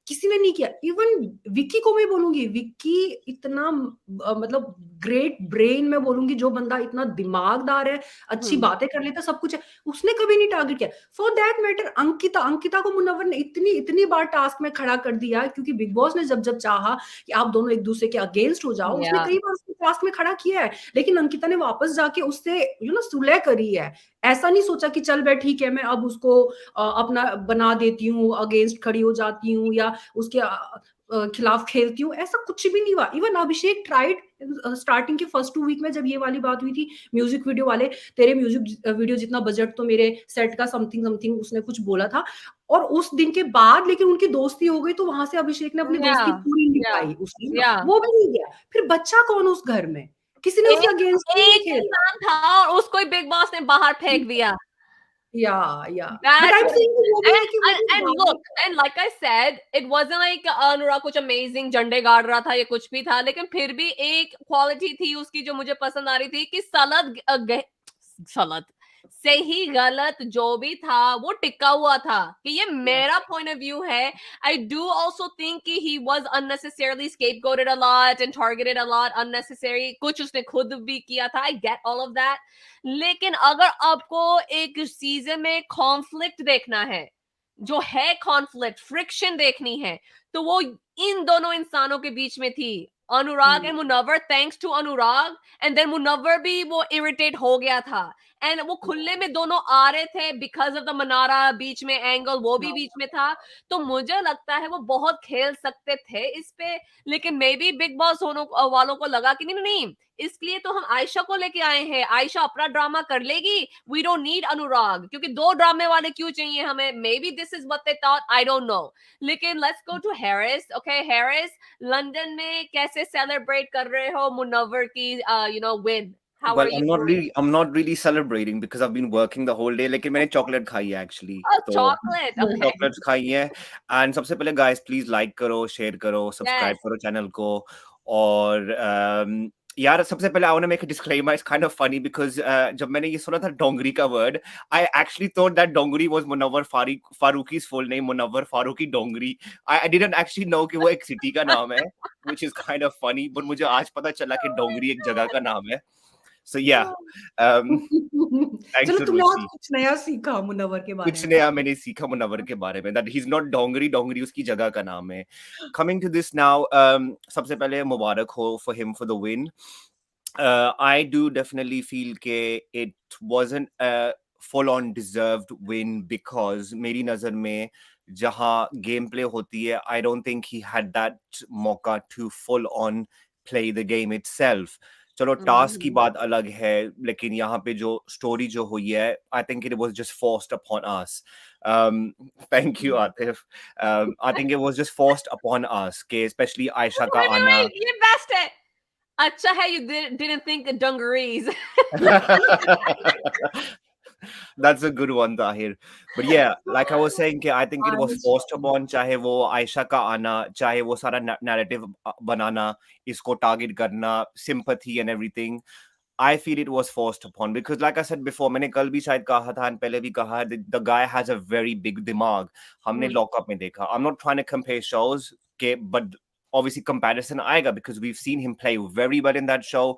किसी ने नहीं किया। इवन विक्की को मैं बोलूंगी, विक्की इतना मतलब ग्रेट ब्रेन में बोलूंगी, जो बंदा इतना दिमागदार है, अच्छी बातें कर लेता, सब कुछ है, उसने कभी नहीं टारगेट किया। For that matter Ankita, Ankita को मुनव्वर ने इतनी इतनी बार टास्क में खड़ा कर दिया, क्योंकि बिग बॉस ने जब जब चाहा कि आप दोनों एक दूसरे के अगेंस्ट हो जाओ, उसने या कई बार उसको टास्क में खड़ा किया है, लेकिन अंकिता ने वापस जाके उससे सुलह करी है। ऐसा नहीं सोचा कि चल बे ठीक है, मैं अब उसको अपना बना देती हूँ, अगेंस्ट खड़ी हो जाती हूँ, या उसके खिलाफ खेलती हूँ, ऐसा कुछ भी नहीं हुआ। इवन अभिषेक ट्राइड स्टार्टिंग के फर्स्ट 2 वीक में, जब ये वाली बात हुई थी म्यूजिक वीडियो वाले, तेरे म्यूजिक वीडियो जितना बजट तो मेरे सेट का समथिंग समथिंग उसने कुछ बोला था, और उस दिन के बाद लेकिन उनकी दोस्ती हो गई, तो वहां से अभिषेक ने अपनी या दोस्ती पूरी या निभाई उसने ना, या वो भी नहीं गया। फिर बच्चा कौन उस घर में, किसी ने उसके अगेंस्ट ही नहीं एक खेला। इंसान था और उसको ही बिग बॉस ने बाहर फेंक दिया। या but I That's am what, saying वो भी है कि वो भी and look, and like I said, it wasn't like अनुराग कुछ amazing झंडे गाड़ रहा था या कुछ भी था, लेकिन फिर भी एक क्वालिटी थी उसकी जो मुझे पसंद आ रही थी कि सलत सही गलत जो भी था वो टिका हुआ था, कि ये मेरा पॉइंट ऑफ व्यू है। I do also think कि he was unnecessarily scapegoated a lot and targeted a lot unnecessary, कुछ उसने खुद भी किया था, I get all of that, लेकिन अगर आपको एक सीजन में कॉन्फ्लिक्ट देखना है, जो है कॉन्फ्लिक्ट फ्रिक्शन देखनी है, तो वो इन दोनों इंसानों के बीच में थी, Anurag and Munawar. Thanks to Anurag, and then Munawar भी वो इरिटेट हो गया था, एंड वो खुले में दोनों आ रहे थे बिकॉज ऑफ द मनारा बीच में एंगल, वो भी बीच में था, तो मुझे लगता है वो बहुत खेल सकते थे इस पे। लेकिन मे बी बिग बॉस वालों को लगा कि नहीं नहीं, इसलिए तो हम आयशा को लेके आए हैं, आयशा अपना ड्रामा कर लेगी, वी डोंट नीड अनुराग, क्योंकि दो ड्रामे वाले क्यों चाहिए हमें। Maybe this is what they thought, I don't know. लेकिन let's go to Harris. Okay Harris, London में कैसे सेलिब्रेट कर रहे हो मुनव्वर की win? How Well, are you doing? I'm not really celebrating because I've been working the whole day. लेकिन मैंने chocolate खाई है actually. Oh, तो chocolate. Okay. chocolates खाई है. And सबसे पहले guys please like करो, share करो, subscribe Yes. करो channel को. और यार सबसे पहले I want to make a disclaimer. It's kind of funny because जब मैंने ये सुना था डोंगरी का word, I actually thought that Dongri was Munawar Faruqui's full name, Munawar Faruqui Dongri. I didn't actually know कि वो एक city का नाम है, which is kind of funny. But मुझे आज पता चला कि डोंगरी एक जगह का नाम है. So yeah, thanks चलो to तुमने आज Ruchi. कुछ नया सीखा मुनव्वर के बारे कुछ में। नया मैंने सीखा मुनव्वर के बारे में, that he's not डोंगरी, डोंगरी उसकी जगह का नाम है. Coming to this now, सबसे पहले मुबारक हो for him for the win. I do definitely feel कि it wasn't a full on deserved win because मेरी नजर में जहाँ गेम प्ले होती है, I don't think he had that मौका to full on play the game itself. चलो task की बात अलग है, लेकिन यहाँ पे जो स्टोरी जो हुई है, I think it was just forced upon us. Thank you Atif. I think it was just forced upon us कि especially आयशा का आना. Wait, ये best है। अच्छा है you didn't think the dungarees. That's a good one, Tahir. But yeah, like I was saying, I think it was forced upon, चाहे वो आयशा का आना, चाहे वो सारा narrative बनाना, इसको target करना, sympathy and everything. I feel it was forced upon because, like I said before, मैंने कल भी शायद कहा था and पहले भी कहा, the guy has a very big दिमाग. हमने lockup में देखा. I'm not trying to compare shows, but obviously comparison आएगा because we've seen him play very well in that show.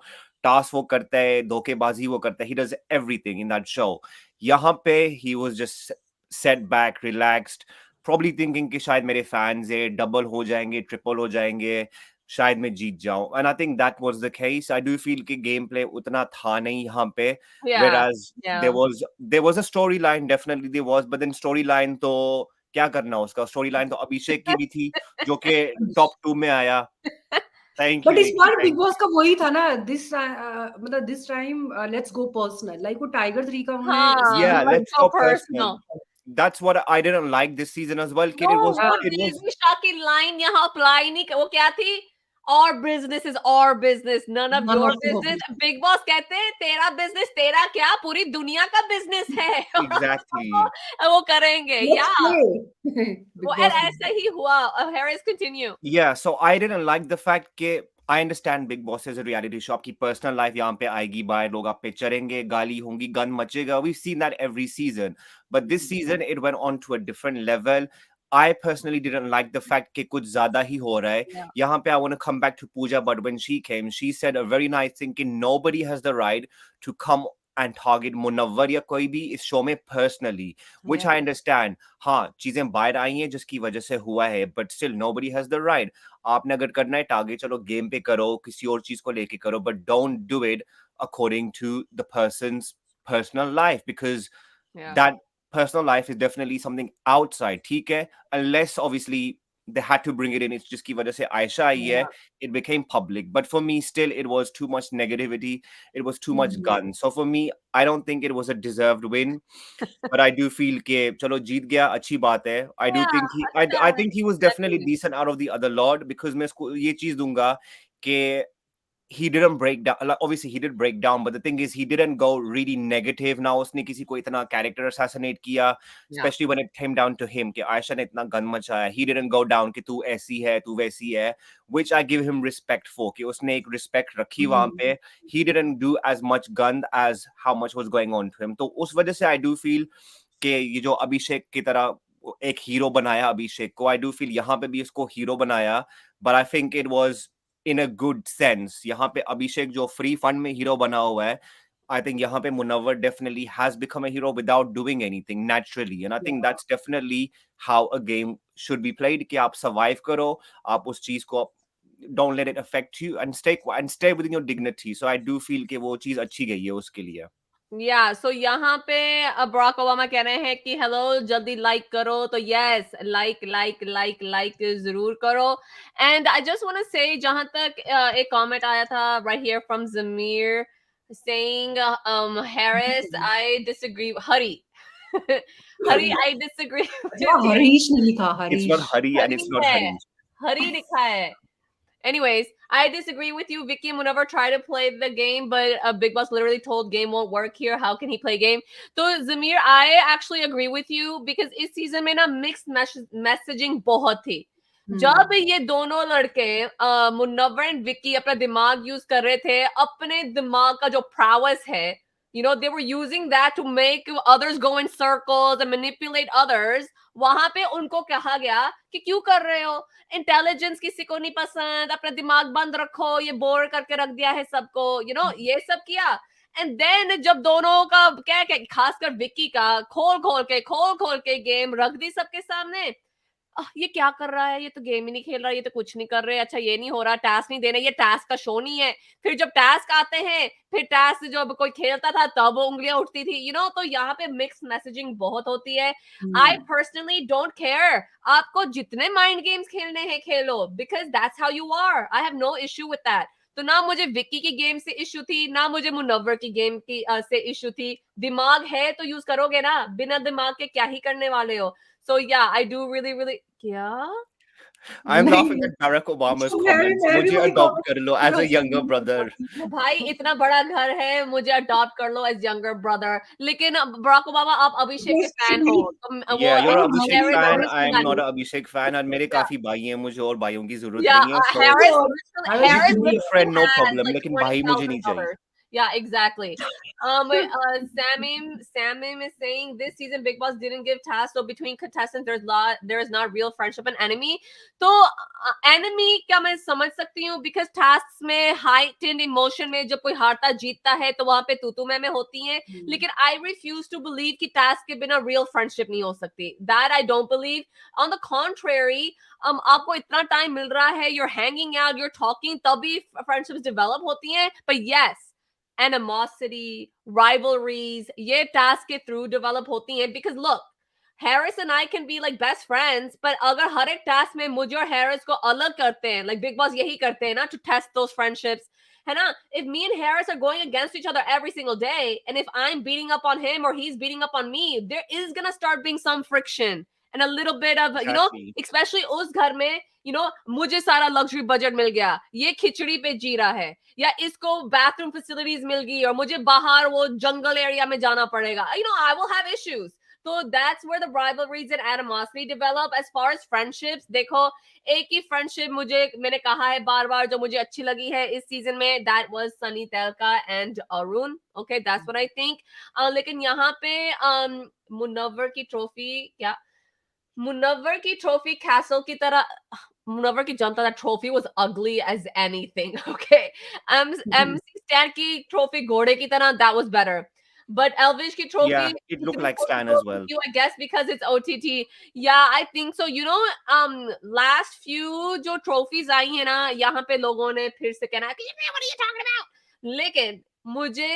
Task वो करता है, धोखेबाजी वो करता है, he does everything in that show. यहाँ पे he was just set back, relaxed, probably thinking कि शायद मेरे fans है, double हो जाएंगे, triple हो जाएंगे, शायद मैं जीत जाऊं. And I think that was the case. I do feel कि gameplay उतना था नहीं यहाँ पे, Yeah. whereas there was a storyline, definitely there was, but then storyline तो क्या करना उसका स्टोरी लाइन तो अभिषेक की भी थी जो कि टॉप 2 में आया थैंक बट यू इस बार बिग बॉस का वही था ना मतलब this time let's go personal like वो टाइगर 3 का उन्होंने yeah हाँ, let's let's go go personal personal. that's what I didn't like this season as well kid No, it was वो it was निविशा की लाइन यहाँ अप्लाई नहीं वो क्या थी और बिजनेस इज और business none of None your of your business Bigg Boss कहते हैं तेरा बिजनेस तेरा क्या पूरी दुनिया का बिजनेस है exactly वो करेंगे या let's play वो Big Boss ऐसा ही हुआ Harris continue yeah so I didn't like the fact कि I understand Big Boss is a reality show आपकी personal life यहाँ पे आएगी बाहर लोग आप पे चढ़ेंगे गाली होंगी gun मचेगा we've seen that every season but this season it went on to a different level I personally didn't like the fact कि कुछ ज़्यादा ही हो रहा है यहाँ पे I want to come back to Pooja but when she came she said a very nice thing कि nobody has the right to come and target Munawwar या कोई भी इस शो में personally which I understand हाँ चीजें बाहर आई हैं जिसकी वजह से हुआ है but still nobody has the right आपने अगर करना है टारगेट चलो गेम पे करो किसी और चीज को लेके करो but don't do it according to the person's personal life because that personal life is definitely something outside ठीक है unless obviously they had to bring it in it's जिसकी वजह से आयशा आई है it became public but for me still it was too much negativity it was too much gun so for me I don't think it was a deserved win but I do feel कि चलो जीत गया अच्छी बात है I do think I think he was definitely decent out of the other lot because मैं इसको ये चीज दूंगा कि he didn't break down like, obviously he did break down but the thing is he didn't go really negative now उसने किसी को इतना character assassinate किया especially when it came down to him कि आयशा ने इतना गन मचाया he didn't go down कि तू ऐसी है तू वैसी है which I give him respect for कि उसने एक respect रखी वहां पे he didn't do as much gun as how much was going on to him तो उस वजह से I do feel कि ये जो अभिषेक की तरह एक हीरो बनाया अभिषेक को I do feel यहाँ पे भी इसको हीरो बनाया but I think it was in a good sense यहाँ पे अभिषेक जो फ्री फंड में हीरो बना हुआ है I think यहाँ पे Munawwar definitely has become a hero without doing anything naturally and I think that's definitely how a game should be played कि आप survive करो आप उस चीज को don't let it affect you and stay within your dignity so I do feel कि वो चीज अच्छी गई है उसके लिए सो यहाँ पे बराक ओबामा कह रहे हैं कि हेलो जल्दी लाइक करो तो यस लाइक जरूर करो and I just want to say जहां तक एक कमेंट आया था right here from Zameer saying Harris I disagree Hari Hari I disagree Harish ने लिखा it's not Hari and it's not Harish Hari लिखा है Anyways, I disagree with you. Vicky and Munawar try to play the game, but Big Boss literally told game won't work here. How can he play game? So Zamir, I actually agree with you because इस season में ना mixed messaging बहुत थी. जब ये दोनों लड़के Munawwar and Vicky अपना दिमाग यूज कर रहे थे अपने दिमाग का जो prowess है you know they were using that to make others go in circles and manipulate others वहां पे उनको कहा गया कि क्यों कर रहे हो इंटेलिजेंस किसी को नहीं पसंद अपना दिमाग बंद रखो ये बोर करके रख दिया है सबको you know ये सब किया एंड देन जब दोनों का क्या क्या खासकर विक्की का खोल खोल के गेम रख दी सबके सामने ये क्या कर रहा है ये तो गेम ही नहीं खेल रहा ये तो कुछ नहीं कर रहे अच्छा ये नहीं हो रहा टास्क नहीं देना ये टास्क का शो नहीं है फिर जब टास्क आते हैं फिर टास्क जब कोई खेलता था तब उंगलियां उठती थी यू नो तो यहाँ पे मिक्स मैसेजिंग बहुत होती है आई पर्सनली डोंट केयर आपको जितने माइंड गेम्स खेलने हैं खेलो because that's how you are I have no issue with that तो ना मुझे विक्की की गेम से इश्यू थी ना मुझे मुनव्वर की गेम की से इश्यू थी दिमाग है तो यूज करोगे ना बिना दिमाग के क्या ही करने वाले हो So yeah, I do really yeah. I'm laughing at Barack Obama's comments. मुझे adopt कर लो as a younger brother. भाई इतना बड़ा घर है मुझे adopt कर लो as younger brother. लेकिन बराक ओबामा आप अभिषेक के फैन हो. Yeah, you're an Abhishek fan. I'm not an Abhishek fan. और मेरे काफी भाई हैं मुझे और भाइयों की जरूरत नहीं है. So Harris you be friend no problem. लेकिन भाई मुझे नहीं चाहिए. Yeah, exactly. Samim is saying this season Big Boss didn't give tasks, so between contestants there is not real friendship and enemy. तो enemy क्या मैं समझ सकती हूँ because tasks में heightened emotion में जब कोई हारता जीतता है तो वहाँ पे तू मैं होती हैं लेकिन I refuse to believe कि task के बिना real friendship नहीं हो सकती. That I don't believe. On the contrary, आपको इतना टाइम मिल रहा है you're hanging out, you're talking तभी friendships develop होती हैं. But yes, animosity, rivalries, ये task के through develop होती हैं because look, Harris and I can be like best friends, but अगर हर एक task में मुझे और Harris को अलग करते हैं, like Bigg Boss यही करते हैं ना, to test those friendships, है ना? If me and Harris are going against each other every single day, and if I'm beating up on him or he's beating up on me, there is gonna start being some friction and a little bit of, you know, Exactly. especially उस घर में, you know, मुझे सारा luxury budget मिल गया, ये खिचड़ी पे जी रहा है, या इसको bathroom facilities मिल गई और मुझे बाहर वो jungle area में जाना पड़ेगा. You know, I will have issues. So that's where the rivalries and animosity develop. As far as friendships, देखो एक ही friendship मैंने कहा है बार-बार जो मुझे अच्छी लगी है इस season में, that was Sunny Telka and Arun. Okay, that's what I think. लेकिन यहाँ पे मुनव्वर की trophy castle की तरह, Munawar की जनता, that trophy was ugly as anything. Okay, MC Stan की trophy घोड़े की तरह, that was better. But Elvish की trophy, Yeah, it looked like Stan as well. I guess because it's OTT. Yeah, I think so. You know, last few जो trophies आई है ना, यहाँ पे लोगों ने फिर से कहना कि what are you talking about? लेकिन मुझे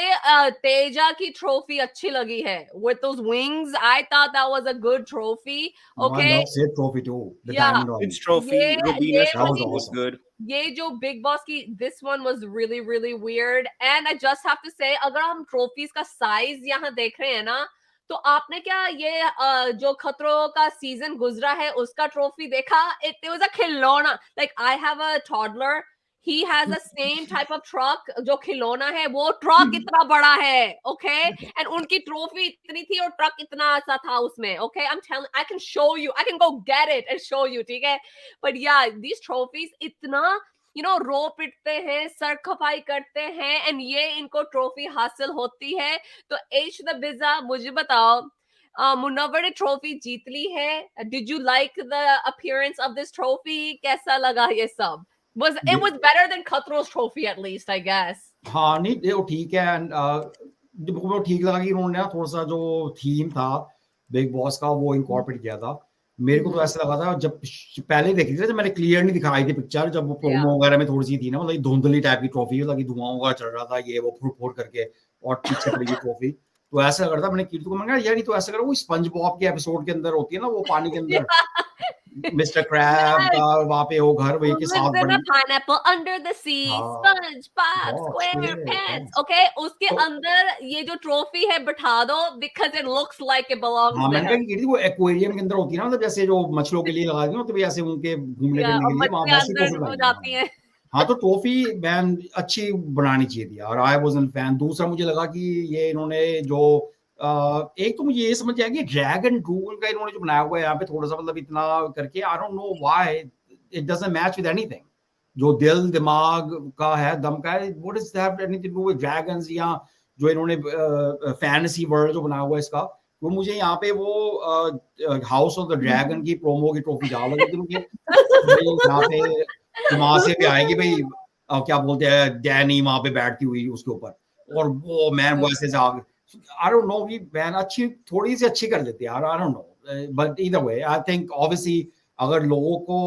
तेजा की trophy अच्छी लगी है. With those wings, I thought that was a good trophy. Okay. I love Sid trophy too. The Yeah. diamond one. Its trophy, ये Rubina's that was trophy was awesome. good. ये जो Bigg Boss की, this one was really really weird, and I just have to say, अगर हम trophies का size यहाँ देख रहे हैं ना, तो आपने क्या ये जो खतरों का सीजन गुजरा है उसका ट्रॉफी देखा? It was a खिलौना. Like I have a toddler, he has the same type of truck जो खिलौना है, वो ट्रक इतना बड़ा है, okay? And उनकी ट्रॉफी इतनी थी और ट्रक इतना सा था उसमें, okay? I'm telling, I can show you, I can go get it and show you, ठीक है? But yeah, these trophies इतना, you know, रो पिटते हैं, सर खपाई करते हैं, and ये इनको ट्रॉफी हासिल होती है. तो H the Bizza, मुझे बताओ, मुनव्वर ने ट्रॉफी जीत ली है. Did you like the appearance of this trophy? कैसा लगा ये सब? It was better than Khatro's trophy at least, I guess. हाँ नहीं ये वो ठीक है. एंड वो ठीक लगा कि उन्होंने थोड़ा सा जो थीम था बिग बॉस का वो इनकॉर्पोरेट किया था. मेरे को तो ऐसा लगा था जब पहले देखी थी, जब मैंने क्लियर नहीं दिखाई थी पिक्चर, जब वो प्रोमो वगैरह में थोड़ी सी थी ना, मतलब धुंधली टाइप की ट्रॉफी लगी, धुआं वगैरह चल रहा था, ये वो फुट करके और पीछे पड़ी ट्रॉफी. तो ऐसा लग रहा था, मैंने कीर्ति को मैंने कहा यार ये तो ऐसा कर, वो स्पंज बॉब के एपिसोड के अंदर होती है ना, वो पानी के अंदर मिस्टर क्रैब का वहां पे वो घर वही के साथ बड़ी pineapple under the sea, SpongeBob SquarePants. Okay, उसके अंदर ये जो ट्रॉफी है बिठा दो, because it looks like it belongs there. मैंने कहा कि वो एक्वेरियम के अंदर होती है ना, मतलब जैसे जो मछलियों के लिए लगा दी ना, तो ऐसे उनके घूमने फिरने के लिए वहां वैसी ट्रॉफी हो जाती है. हाँ तो ट्रॉफी बैन अच्छी बनानी चाहिए थी और आई वाज़न्ट फैन. दूसरा मुझे लगा कि ये इन्होंने जो एक तो मुझे ये समझ आया कि ड्रैगन रूल का इन्होंने जो बनाया हुआ है यहाँ पे थोड़ा सा, मतलब इतना करके, I don't know why it doesn't match with anything. जो दिल दिमाग का है, दम का है, what is that anything to do with dragons, या जो इन्होंने फैंटेसी वर्ल्ड जो बनाया हुआ है इसका, वो मुझे यहाँ पे वो हाउस ऑफ द ड्रैगन की प्रोमो की ट्रॉफी ज्यादा लगी थी मुझे. यहाँ पे वहां से भी आएगी भाई, क्या बोलते हैं, डैनी वहां पे बैठती हुई उसके ऊपर, और वो मैन वो ऐसे जाग, I don't know, कि बैन अच्छी थोड़ी सी अच्छी कर देती है, I don't know, but either way I think obviously अगर लोगों को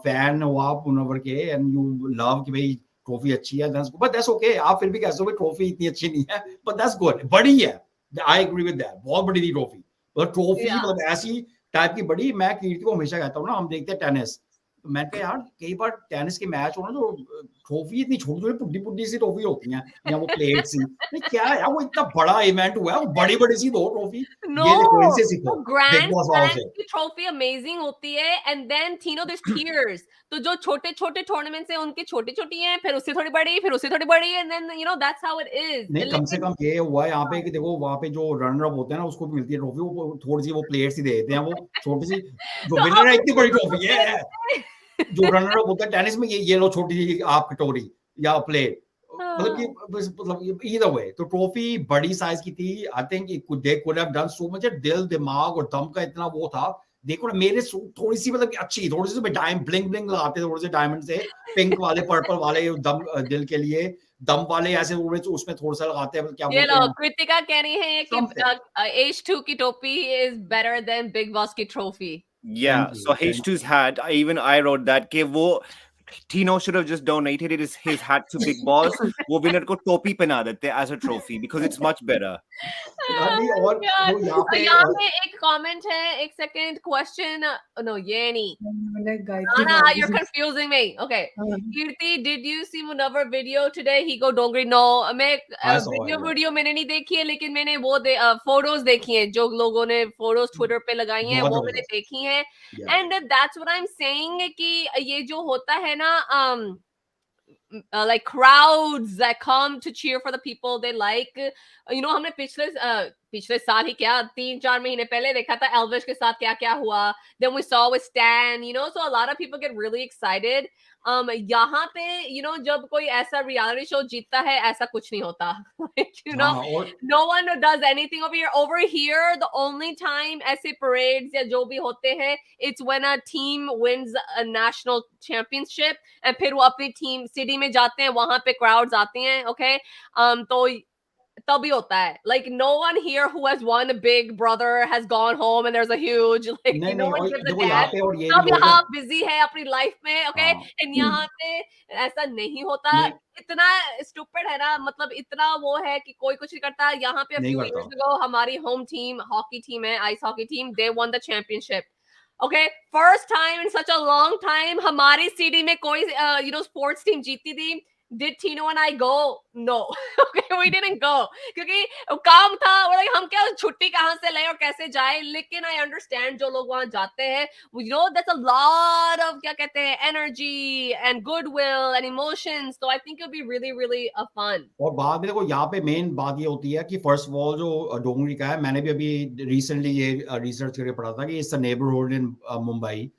फैन हो आप मुनव्वर के एंड यू लव कि भाई ट्रॉफी अच्छी है, but that's okay. आप फिर भी कह सकते हो ट्रॉफी इतनी अच्छी नहीं है, but that's good, बड़ी है, I agree with that, बहुत बड़ी थी ट्रॉफी. मतलब ट्रॉफी मतलब ऐसी टाइप की बड़ी. मैं कीर्ति को हमेशा कहता हूँ ना, हम देखते हैं टेनिस, मैं कहा यार कई बार टेनिस के मैच हो ना, तो ट्रॉफी इतनी छोटी छोटी पुड्डी पुड्डी सी ट्रॉफी होती हैं, या वो प्लेट सी, नहीं क्या है वो इतना बड़ा इवेंट हुआ है, वो बड़ी बड़ी सी दो ट्रॉफी. ये देखो इनसे सीखो, बिग बॉस वालों से. ट्रॉफी अमेजिंग होती है, एंड देन तीनों दिस टीयर्स, तो जो छोटे छोटे टूर्नामेंट्स हैं उनकी छोटी छोटी हैं, फिर उससे थोड़ी बड़ी, फिर उससे थोड़ी बड़ी, and then you know that's how it is. नहीं कम से कम ये हुआ है यहाँ पे कि देखो वहाँ पे जो रनर अप होते हैं ना, उसको भी मिलती है ट्रॉफी, वो थोड़ी सी वो प्लेट सी दे देते हैं, वो छोटी सी, जो विनर है इतनी बड़ी ट्रॉफी है. जो रनर अप होता है टेनिस में, ये लो छोटी सी आप कटोरी या प्लेट, मतलब कि मतलब either way, तो ट्रॉफी बड़ी साइज की थी. I think they could have done so much. दिल दिमाग और दम का इतना वो था. देखो ना मेरे थोड़ी सी मतलब अच्छी, थोड़ी सी डायमंड ब्लिंग ब्लिंग लगाते, थोड़े से डायमंड से, पिंक वाले पर्पल वाले दम दिल के लिए, दम वाले ऐसे उसमें थोड़ा सा लगाते हैं, क्या बोलते हैं. कृतिका कह रही है कि H2 की टोपी is better than Bigg Boss की trophy. Yeah, so H2's hat, even I wrote that कि वो Tino should have just donated his hat to Bigg Boss. वो winner को टोपी पहना देते as a trophy because it's much better. नहीं और God. वो यहाँ पे यहाँ पे एक comment है, एक second question. No, ये नहीं. मैंने गायत्री Anna, मार दी। you're confusing me. Okay. हाँ। Kirti, did you see Munawar video today? He go Dongri. No, मैं I saw it, yeah. Video मैंने नहीं देखी है, लेकिन मैंने वो फोटोज देखी हैं, जो लोगों ने फोटोज ट्विटर पे लगाई हैं, बहुत वो मैंने जबरदस्त। देखी हैं. Yeah. And that's what I'm saying कि ये जो होता है ना, like crowds that come to cheer for the people they like. You know, हमने पिछले साल ही क्या 3-4 महीने पहले देखा था एल्विश के साथ क्या क्या हुआ. Then we saw with Stan, you know, so a lot of people get really excited. यहाँ पे you know जब कोई ऐसा reality show जीतता है, ऐसा कुछ नहीं होता. Like, you know, हाँ, और no one does anything over here. Over here, the only time ऐसे parades या जो भी होते हैं, it's when a team wins a national championship and फिर वो अपनी team city में जाते हैं, वहां पे crowds आते हैं. Okay, तो तभी होता है. Like no one here who has won a Big Brother has gone home and there's a huge like नहीं no नहीं one और gives a देखो यहाँ damn. पे और ये भी सब लोग यहाँ busy है अपनी life में. Okay, हाँ and यहाँ पे ऐसा नहीं होता. नहीं इतना stupid है ना, मतलब इतना वो है कि कोई कुछ नहीं करता. यहाँ पे a नहीं few करता। years ago हमारी home team hockey team है, ice hockey team, they won the championship. Okay, first time in such a long time हमारी city में कोई you know sports team जीती थी. Did Tino and I go? No. Okay, we didn't go. क्योंकि काम था, और like, हम क्या छुट्टी कहाँ से लें और कैसे जाए. लेकिन I understand जो लोग वहाँ जाते हैं, you know, that's a lot of क्या कहते हैं energy and goodwill and emotions. So I think it'll be really, really fun. और बाद में देखो यहाँ पे मेन बात ये होती है कि फर्स्ट ऑफ ऑल जो डोंगरी का है, मैंने भी अभी रिसेंटली ये रिसर्च करके पढ़ा था कि it's a neighbourhood in Mumbai.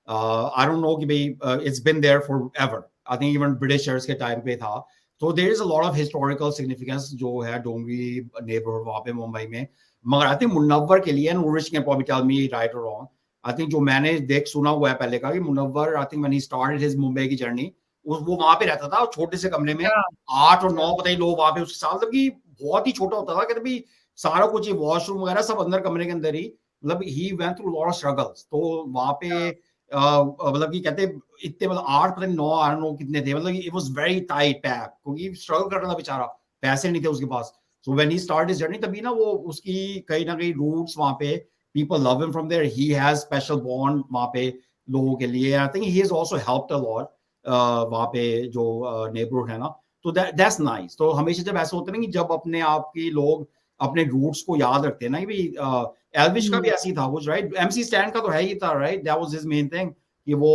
I don't know कि भाई it's been there forever. I think even Britishers के टाइम पे था. तो there is a lot of historical significance जो है डोंगरी नेबरहुड वहाँ पे मुंबई में. मगर आई थिंक मुनव्वर के लिए, and Urvish can probably tell me right और रॉन्ग, आई थिंक जो मैंने सुना हुआ है पहले का कि Munawar, I think when he started his Mumbai की जर्नी, वो वहां पे रहता था छोटे से कमरे में, 8 और 9 पता ही लोग वहां पे उसके साथ, मतलब कि बहुत ही छोटा होता था. कहते भाई सारा कुछ वॉशरूम वगैरह सब अंदर कमरे के अंदर ही, मतलब he went through lot of struggles. तो वहां पे मतलब कि कहते इतने, मतलब 8 पता नहीं 9, आई डोंट नो कितने थे, मतलब it was very tight pack, क्योंकि स्ट्रगल कर रहा था बेचारा, पैसे नहीं थे उसके पास. So when he started his journey, तभी ना वो उसकी कहीं ना कहीं रूट्स वहां पे, people love him from there, he has special bond वहां पे लोगों के लिए. I think he has also helped a lot वहां पे जो नेबरहुड है ना. तो दैट्स नाइस. तो हमेशा जब ऐसा होता है ना कि जब अपने आप की लोग अपने रूट्स को याद रखते हैं ना, कि एल्विश का भी ऐसी था कुछ, राइट? एमसी स्टैंड का तो है ही था, right? That was his main thing कि वो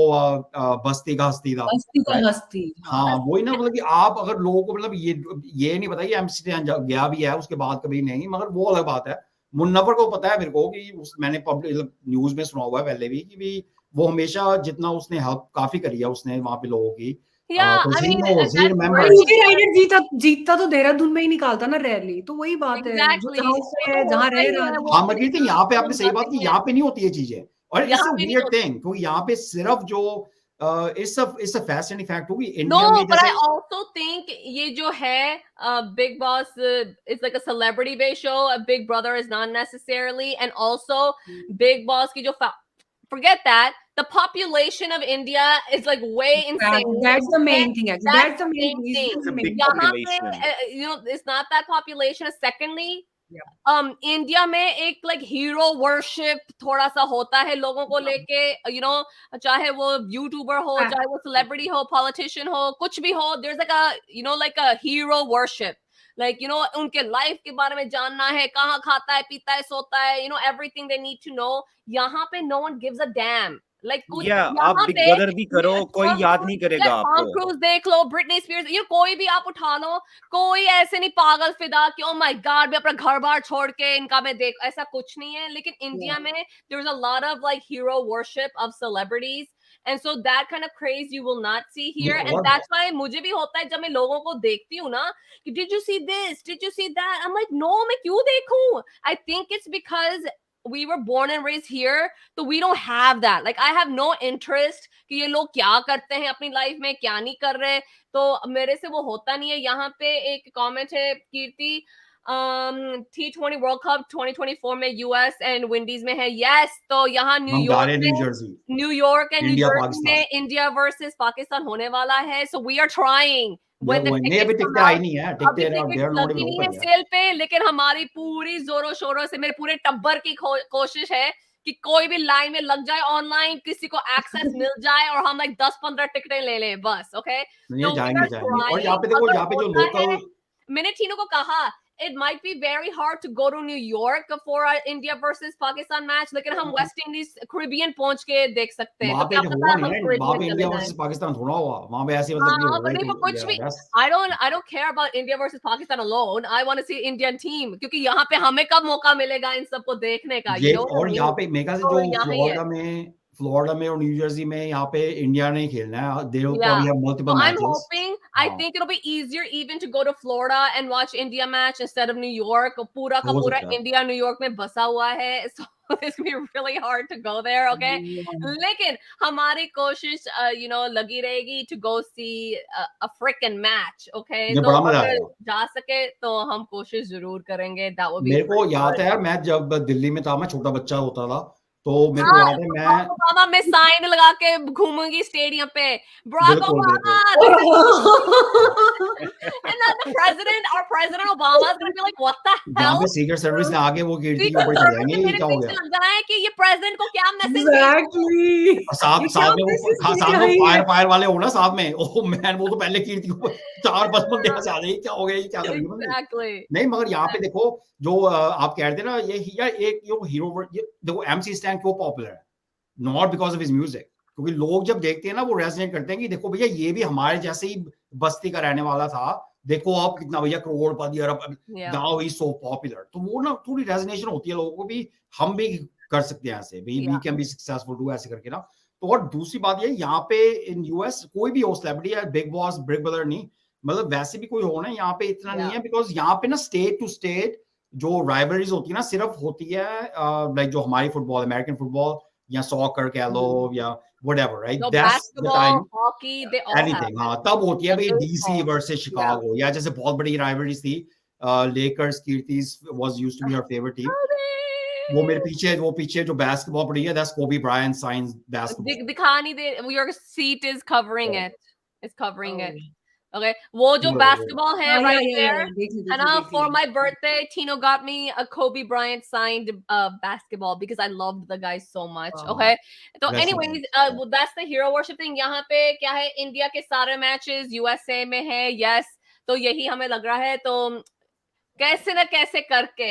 बस्ती का हस्ती था, right? हस्ती. हाँ वही ना, मतलब कि आप अगर लोगों को, मतलब ये नहीं पता कि एमसी स्टैंड गया भी है उसके बाद कभी नहीं, मगर वो अलग बात है. मुन्नवर को पता है मेरे को कि मैंने पब्लिक न्यूज में सुना हुआ है पहले भी कि भी वो हमेशा जितना उसने हेल्प काफी करी है उसने वहां पे लोगों की. Yeah, तो I he mean knows, he that's remembers. great. Rider जीतता तो देहरादून में ही निकालता ना रैली, तो वही बात है. जो Exactly. जहाँ से है, जहाँ रह रहा है. हाँ मगर तो यहाँ पे आपने सही बात की, यहाँ पे नहीं होती ये चीजें, और इट्स अ यहाँ पे नहीं वियर्ड होती. थिंग, क्योंकि यहाँ पे सिर्फ जो इट्स अ फैसिनेटिंग फैक्ट होगी No, इंडिया में but I जैसे. also think ये जो है Big Boss is like a celebrity based show. A Big Brother is not necessarily, and also Big Boss की जो forget that, the population of India is like way insane. That's the main thing. Actually, That's that's the main main reason. thing. It's a big यहाँ पे population. you know it's not that population. Secondly, Yeah. India में एक like hero worship थोड़ा सा होता है लोगों को लेके, you know, चाहे वो यूट्यूबर हो, चाहे वो celebrity हो, politician हो, कुछ भी हो, there's like a, you know, like a hero worship. Like, you know, उनके लाइफ के बारे में जानना है, कहाँ खाता है, पीता है, सोता है, you know, everything they need to know. यहाँ पे no one gives a damn. Like कुछ आप यहाँ बिग पे ब्रदर भी करो, कोई याद नहीं करेगा टॉम आपको. क्रूज देख लो, ब्रिटनी स्पीयर्स, ये कोई भी आप उठा लो, कोई ऐसे नहीं पागल फिदा कि ओ माय गॉड मैं अपना घर बार छोड़ के इनका मैं देख, ऐसा कुछ नहीं है. लेकिन इंडिया में there's a lot of like hero worship of celebrities, and so that kind of craze you will not see here. And that's why मुझे भी होता है जब मैं लोगों को देखती हूँ ना कि did you see this, did you see that, I'm like no, मैं क्यों देखूं. I think it's because we were born and raised here, so we don't have that. Like I have no interest कि ये लोग क्या करते हैं अपनी लाइफ में, क्या नहीं कर रहे, तो मेरे से वो होता नहीं है. यहाँ पे एक कमेंट है कीर्ति, T20 वर्ल्ड कप 2024 में यूएस एंड विंडीज में है. यस, तो यहाँ हम जा रहे हैं New York and new India Jersey Pakistan में इंडिया वर्सेस पाकिस्तान होने वाला है. So we are trying when the नहीं अभी tickets come टिकटें आई out. नहीं है, अभी टिकटें टिकट देयर नॉट लगी इवन नहीं है ओपन यार। सेल पे, लेकिन हमारी पूरी जोरों शोरों से, मेरे पूरे टब्बर की कोशिश है कि कोई भी लाइन में लग जाए, ऑनलाइन किसी को एक्सेस मिल जाए और हम लाइक 10-15 टिकटें ले लें बस. ओके, नहीं तो वी आर जाएंगे और ट्राइंग. यहाँ पे देखो, अगर यहाँ पे जो होता है, लोकल, मैंने टीनू को कहा it might be very hard to go to New York for our India versus Pakistan match, लेकिन हम वेस्ट इंडीज कैरिबियन पहुंच के देख सकते हैं. वहां तो पे क्या जो पता हुआ हम नहीं है, वहां कैरिबियन पे चले इंडिया जाएं. वर्सेस पाकिस्तान थोड़ा हुआ, वहां पे ऐसे मतलब कि हाँ, हो but गई देखो कुछ भी, बस। I don't care about India versus Pakistan alone. I want to see Indian team, क्योंकि यहाँ पे हमें कब मौका मिलेगा इन सबको देखने का, ये you know what I और mean? यहाँ पे मेगा से तो जो यहाँ ही है. फ्लोरिडा में और न्यू जर्सी में यहाँ पे इंडिया ने खेलना है, they will Yeah. Probably have So multiple I'm matches. hoping, I think it'll be easier even to go to Florida and watch India match instead of New York. पूरा का हो पूरा सकता है। India New York में बसा हुआ है. So it's gonna be really hard to go there, okay? लेकिन हमारी कोशिश you know लगी रहेगी to go see a freaking match, okay? ये तो बड़ा मजा अगर आएगा। जा सके तो हम कोशिश जरूर करेंगे. That would be मेरे को pretty याद good. है यार, मैं जब दिल्ली में था, मैं छोटा बच्चा होता था, तो मेरे को हाँ, याद है मैं बराक ओबामा में साइन लगा के घूमूंगी स्टेडियम पे. बराक बिल्कुल, Obama, and then the president, our president Obama is going to be like, what the जहाँ hell? पे सीक्रेट सर्विस ने आगे वो कीर्ति के Secret ऊपर चढ़ Service जाएंगे, ने ये मेरे क्या हो पीछे गया? लग जाना है कि ये प्रेसिडेंट को क्या मैसेज Exactly. और साथ ये साथ क्या में वो message साथ लेके में आई है? फायर वाले हो ना साथ में, ओह मैन, वो तो पहले कीर्ति को 4-5 बंदे यहाँ से आ जाएंगे, क्या हो गया, ये क्या कर रही है बंदी? Exactly. नहीं, मगर यहाँ पे देखो जो आप कह रहे थे ना, ये यार एक जो हीरो, देखो एमसी स्टैन क्यों पॉपुलर है, not because of his music, क्योंकि लोग जब देखते हैं ना वो रेजोनेट करते हैं कि देखो भैया ये भी हमारे जैसे ही बस्ती का रहने वाला था, देखो अब कितना भैया करोड़पति, और Yeah. Now he so popular, तो वो ना थोड़ी रेजोनेशन होती है लोगों को भी, हम भी कर सकते हैं ऐसे, we Yeah. Can be successful too, ऐसे करके ना। तो और दूसरी बात ये, यहाँ पे इन यूएस कोई भी हो सेलिब्रिटी है, बिग बॉस, बिग ब्रदर नहीं, मतलब वैसे भी कोई हो ना, यहाँ पे इतना नहीं Yeah. है, बिकॉज यहाँ पे ना स्टेट टू स्टेट जो राइवलरीज होती है ना, सिर्फ होती है लाइक जो हमारी फुटबॉल, अमेरिकन फुटबॉल या सॉकर कह लो या whatever, right, So that's the time, basketball, hockey, they all have anything, it. हाँ, तब होती है भाई डीसी Baseball. वर्सेस शिकागो, या जैसे बहुत बड़ी राइवलरीज थी, Lakers, Celtics was used to be her favourite team, वो मेरे पीछे, वो पीछे जो बास्केटबॉल पड़ी है, दैट्स कोबी ब्रायंट साइंस बास्केटबॉल। दिखा नहीं दे, your seat is covering Oh. it. It's covering it. Oh. Okay, वो जो Yeah, basketball है हाँ, right yeah, there, देख ली, and देख ली, for देख my Lee. birthday, Tino got me a Kobe Bryant signed basketball because I loved the guy so much. Wow. Okay, so That's anyways, nice. that's the hero worship thing. यहाँ पे क्या है, India के सारे matches USA में है, yes, तो यही हमें लग रहा है, तो कैसे ना कैसे करके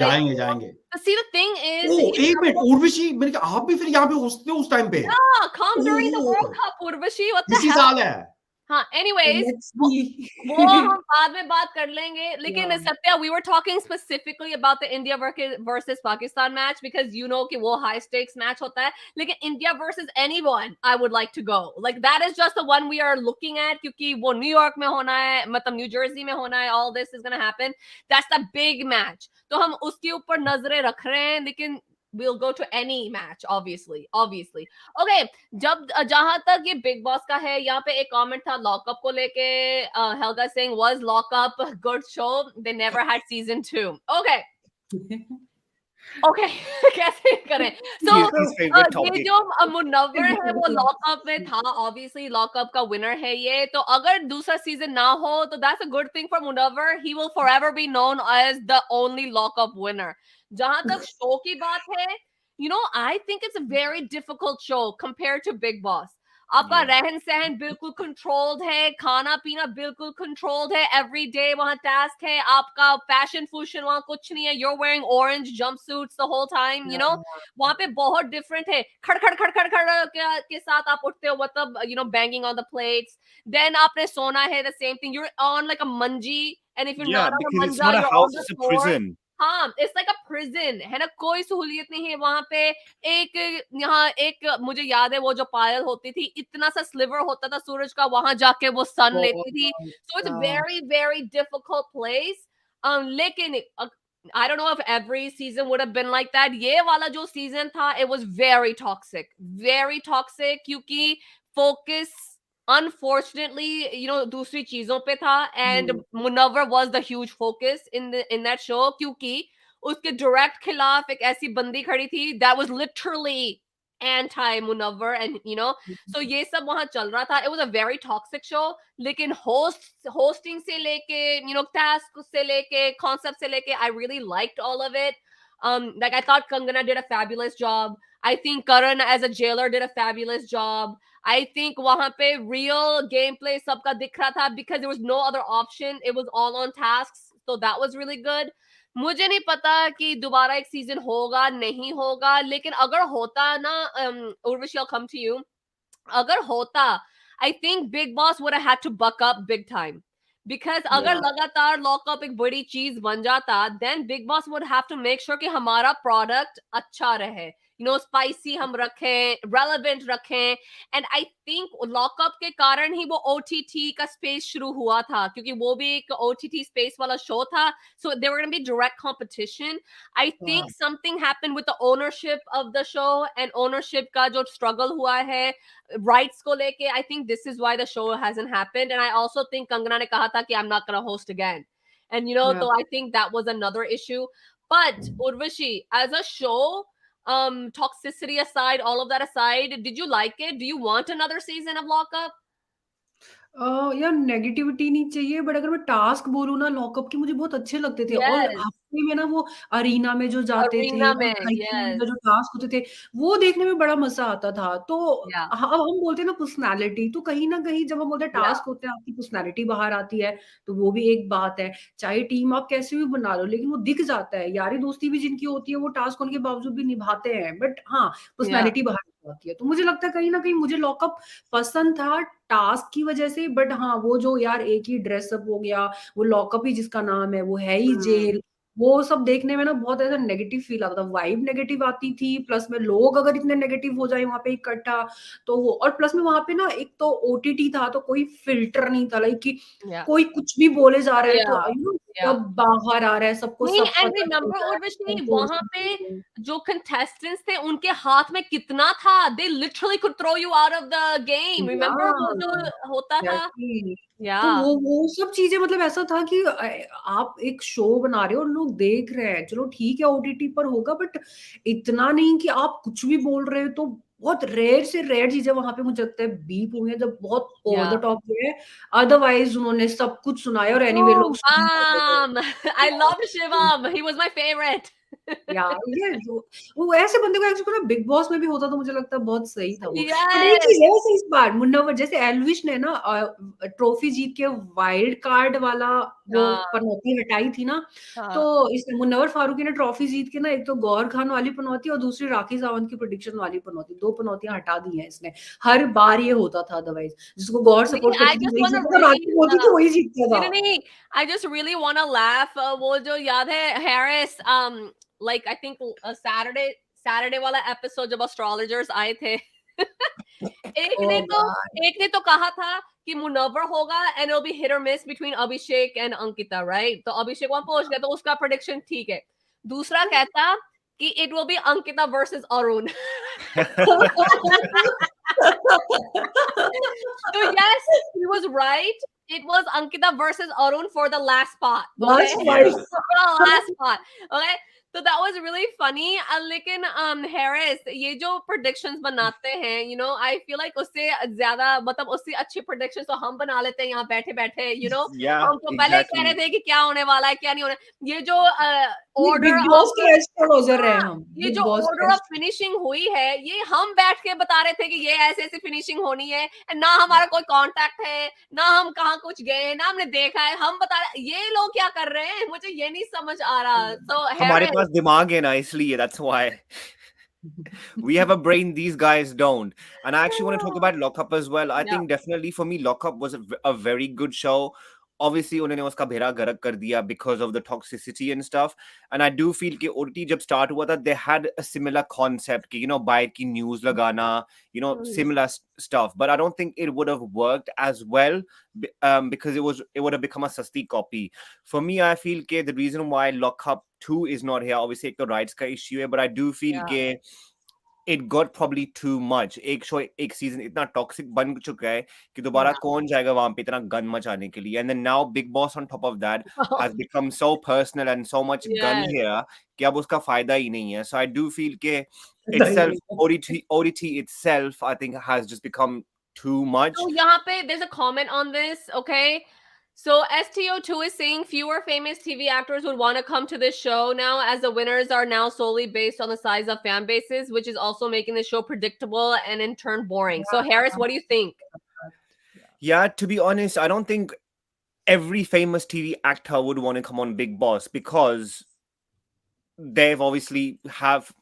जाएंगे जाएंगे। See, the thing is, एक मिनट, उर्वशी, मैंने कहा आप भी फिर यहाँ पे होते हो उस टाइम पे? yeah, come during the Oh. World Cup, Urvashi, what the इसी hell? साल है। हाँ, anyways, Let's see. वो हम बाद में बात कर लेंगे, लेकिन Yeah. Satya, we were talking specifically about the India versus Pakistan match because you know कि वो high stakes match होता है, लेकिन India versus anyone I would like to go, like that is just the one we are looking at, क्योंकि वो New York में होना है, मतलब New Jersey में होना है, all this is gonna happen, that's the big match, तो हम उसके ऊपर नजरें रख रहे हैं, लेकिन we'll go to any match, obviously. Okay, जब जहां तक ये बिग बॉस का है, यहाँ पे एक कमेंट था लॉकअप को लेके, Helga saying was lockup a good show, they never had season 2. Okay, कैसे करें? So Kirti's favorite ये topic. जो मुनव्वर है वो लॉकअप में था, obviously लॉकअप का विनर है ये, तो अगर दूसरा सीजन ना हो तो that's a good thing for Munawar, he will forever be known as the only lockup winner. जहां तक शो की बात है, you know, I think it's a very difficult show compared to Big Boss. आपका रहन सहन बिल्कुल कंट्रोल्ड है, खाना पीना बिल्कुल कंट्रोल्ड है, एवरी डे वहां टास्क है, आपका फैशन फूशन वहां कुछ नहीं है, you're wearing orange jumpsuits the whole time, you know, वहां पे बहुत डिफरेंट है, खड़ के साथ आप उठते हो, मतलब you know, banging on the plates, then आपने सोना है, the same thing, you're on like a manji, and if you're not on a because it's manja, not a you're house, on the it's a floor. prison. हाँ, it's like a prison, है ना, कोई सहूलियत नहीं है वहां पे। एक यहाँ एक मुझे याद है वो जो पायल होती थी, इतना सा स्लिवर होता था सूरज का, वहां जाके वो सन लेती थी, so it's a very very difficult place. लेकिन I don't know if every season would have been like that. ये वाला जो season था, it was very toxic, क्योंकि focus unfortunately, दूसरी चीजों पे था, and Munawar was the huge focus in that show, क्योंकि उसके direct खिलाफ एक ऐसी बंदी खड़ी थी that was literally anti Munawar, and so ये सब वहां चल रहा था. It was a very toxic show, लेकिन hosting से लेके, task से लेके, concept से लेके, I really liked all of it. Like I thought Kangana did a fabulous job. I think Karan as a jailer did a fabulous job. I think वहां पे real gameplay सबका दिख रहा था because there was no other option. It was all on tasks, so that was really good. मुझे नहीं पता कि दोबारा एक सीजन होगा नहीं होगा, लेकिन अगर होता ना, Urvashi, I'll come to you. अगर होता, I think Bigg Boss would have had to buck up big time. Because अगर लगातार लॉकअप एक बड़ी चीज बन जाता, then Bigg Boss would have to make sure कि हमारा प्रोडक्ट अच्छा रहे. स्पाइसी हम रखें, रेलेवेंट रखें. एंड आई थिंक लॉकअप के कारण ही वो ओटीटी का स्पेस शुरू हुआ था, क्योंकि वो भी एक ओटीटी स्पेस वाला शो था. So there were gonna be direct competition. I think something happened with the ownership of the show, and ownership का जो स्ट्रगल हुआ है राइट्स को लेके, I think this is why the show hasn't happened. And I also think Kangana ने कहा था कि I am not gonna host again, and so I think that was another issue. But Urvashi, as a show, toxicity aside, all of that aside, did you like it? Do you want another season of Lockup? यार negativity नहीं चाहिए, but अगर मैं task बोलूँ ना, lockup के मुझे बहुत अच्छे लगते थे. और Yes, हफ्ते में ना वो अरीना में जो जाते थे, arena वो में, साइकिलिंग yes, का जो टास्क होते थे, वो देखने में बड़ा मजा आता था. तो yeah, अब हम बोलते हैं ना पर्सनालिटी, तो कहीं ना कहीं जब हम बोलते हैं yeah, टास्क होते हैं, आपकी पर्सनालिटी बाहर आती है, तो वो भी एक बात है. चाहे टीम आप कैसे भी बना लो, लेकिन वो दिख जाता है. यारी दोस्ती भी जिनकी होती है, वो टास्क होने के बावजूद भी निभाते हैं, बट हाँ, yeah. पर्सनालिटी बाहर आती है. तो मुझे लगता है कहीं ना कहीं मुझे लॉकअप पसंद था टास्क की वजह से, बट हाँ, वो जो यार एक ही ड्रेसअप हो गया, वो लॉकअप ही जिसका नाम है, वो है ही जेल, वो सब देखने में ना बहुत ऐसा नेगेटिव फील आता था. वाइब नेगेटिव आती थी, प्लस में लोग अगर इतने नेगेटिव हो जाए वहां पे इकट्ठा, तो वो, और प्लस में वहां पे ना एक तो ओटीटी था, तो कोई फिल्टर नहीं था, लाइक कि Yeah, कोई कुछ भी बोले जा रहा है, तो yeah, yeah. सब बाहर आ रहा है, सबको नहीं, सब एंड पता चल रिमेम्बर रहा है, उर्वशी, वहां कंपोज पे जो कंटेस्टेंट्स थे उनके हाथ में कितना था, they literally could throw you out of the game. Remember वो जो होता था. एग्जैक्टली. या तो वो सब चीजें, मतलब ऐसा था कि आप एक शो बना रहे हो और लोग देख रहे हैं, चलो ठीक है ओटीटी पर होगा, बट इतना नहीं कि आप कुछ भी बोल रहे हो. तो बहुत रेयर से रेयर चीजें वहां पे मुझे लगता है बीप हुई है, जब बहुत ओवर या द टॉप हुए हैं. अदरवाइज उन्होंने सब कुछ सुनाया, और एनीवे Oh, लोग सुन जाते थे. I love Shivam. He was my favorite. यार ये वो ऐसे बंदे को एक्चुअली ना बिग बॉस में भी होता तो मुझे लगता है बहुत सही था वो. बट एक Yes. चीज है वैसे इस बार मुन्नवर, जैसे एल्विश ने ना ट्रॉफी जीत के वाइल्ड कार्ड वाला वो हाँ, पनौती हटाई थी ना, तो हाँ. इसने मुन्नवर फारूकी ने ट्रॉफी जीत के ना, एक तो गौर खान वाली पनौती और दूसरी राखी सावंत की प्रेडिक्शन वाली पनौती, दो पनौतियां हटा दी हैं इसने. हर बार ये होता था. अदरवाइज जिसको गौर नहीं, सपोर्ट I करती थी just वही want to जीतता था, really, राखी बोलती थी वही जीतता नहीं, था. नहीं, नहीं. I just really want to laugh. वो जो याद है Harris, like I think Saturday वाला episode जब astrologers आए थे. एक ओ ने तो गॉड. एक ने तो कहा था कि मुनव्वर होगा, and it'll be hit or miss between Abhishek and Ankita, right? तो अभिषेक वहां पहुंच गया, तो उसका prediction ठीक है. दूसरा कहता कि it will be Ankita versus Arun. So yes, he was right. It was Ankita versus Arun for the last spot. Okay? Last Yeah. fight. For the last spot. Okay? So that was really funny. लेकिन Harris ये जो predictions बनाते हैं, I feel like उससे ज्यादा, मतलब उससे अच्छी predictions तो हम बना लेते हैं यहाँ बैठे बैठे. Yeah, हम तो पहले ही कह रहे exactly. थे कि क्या होने वाला है, क्या नहीं होने. ये जो ये order बिग of बॉस के एस्ट्रोलॉजर हैं हम. ये बिग जो बॉस ऑर्डर के ऑफ फिनिशिंग हुई है, ये हम बैठ के बता रहे थे कि ये ऐसे ऐसे फिनिशिंग होनी है. ना हमारा कोई कांटेक्ट है, ना हम कहाँ कुछ गए, ना हमने देखा है, हम बता रहे. ये लोग क्या कर रहे हैं, मुझे ये नहीं समझ आ रहा. So हमारे Harris, पास दिमाग है ना, इसलिए that's why. We have a brain, these guys don't. And I actually want to talk about Lockup as well. I yeah, think definitely for me, Lockup was a very good show. Obviously, उन्होंने उसका भेड़ा गर्क कर दिया because of the toxicity and stuff. And I do feel कि OTT जब start हुआ था, they had a similar concept कि, बाहर की news लगाना, similar stuff. But I don't think it would have worked as well because it would have become a sasti copy. For me, I feel कि the reason why Lockup 2 is not here, obviously एक तो rights का issue है, but I do feel yeah, कि it got probably too much. एक show एक season इतना toxic बन चुका है कि दोबारा कौन जाएगा वहां पे इतना गन मचाने के लिए. And then now Big Boss on top of that has become so personal and so much gun Yes. here कि अब उसका फायदा ही नहीं है. So I do feel कि Dahi itself ODT itself I think has just become too much. So यहाँ पे there's a comment on this, okay? So STO2 is saying fewer famous TV actors would want to come to this show now, as the winners are now solely based on the size of fan bases, which is also making the show predictable and in turn boring. So Harris, what do you think? Yeah, to be honest, I don't think every famous TV actor would want to come on Big Boss because they've obviously have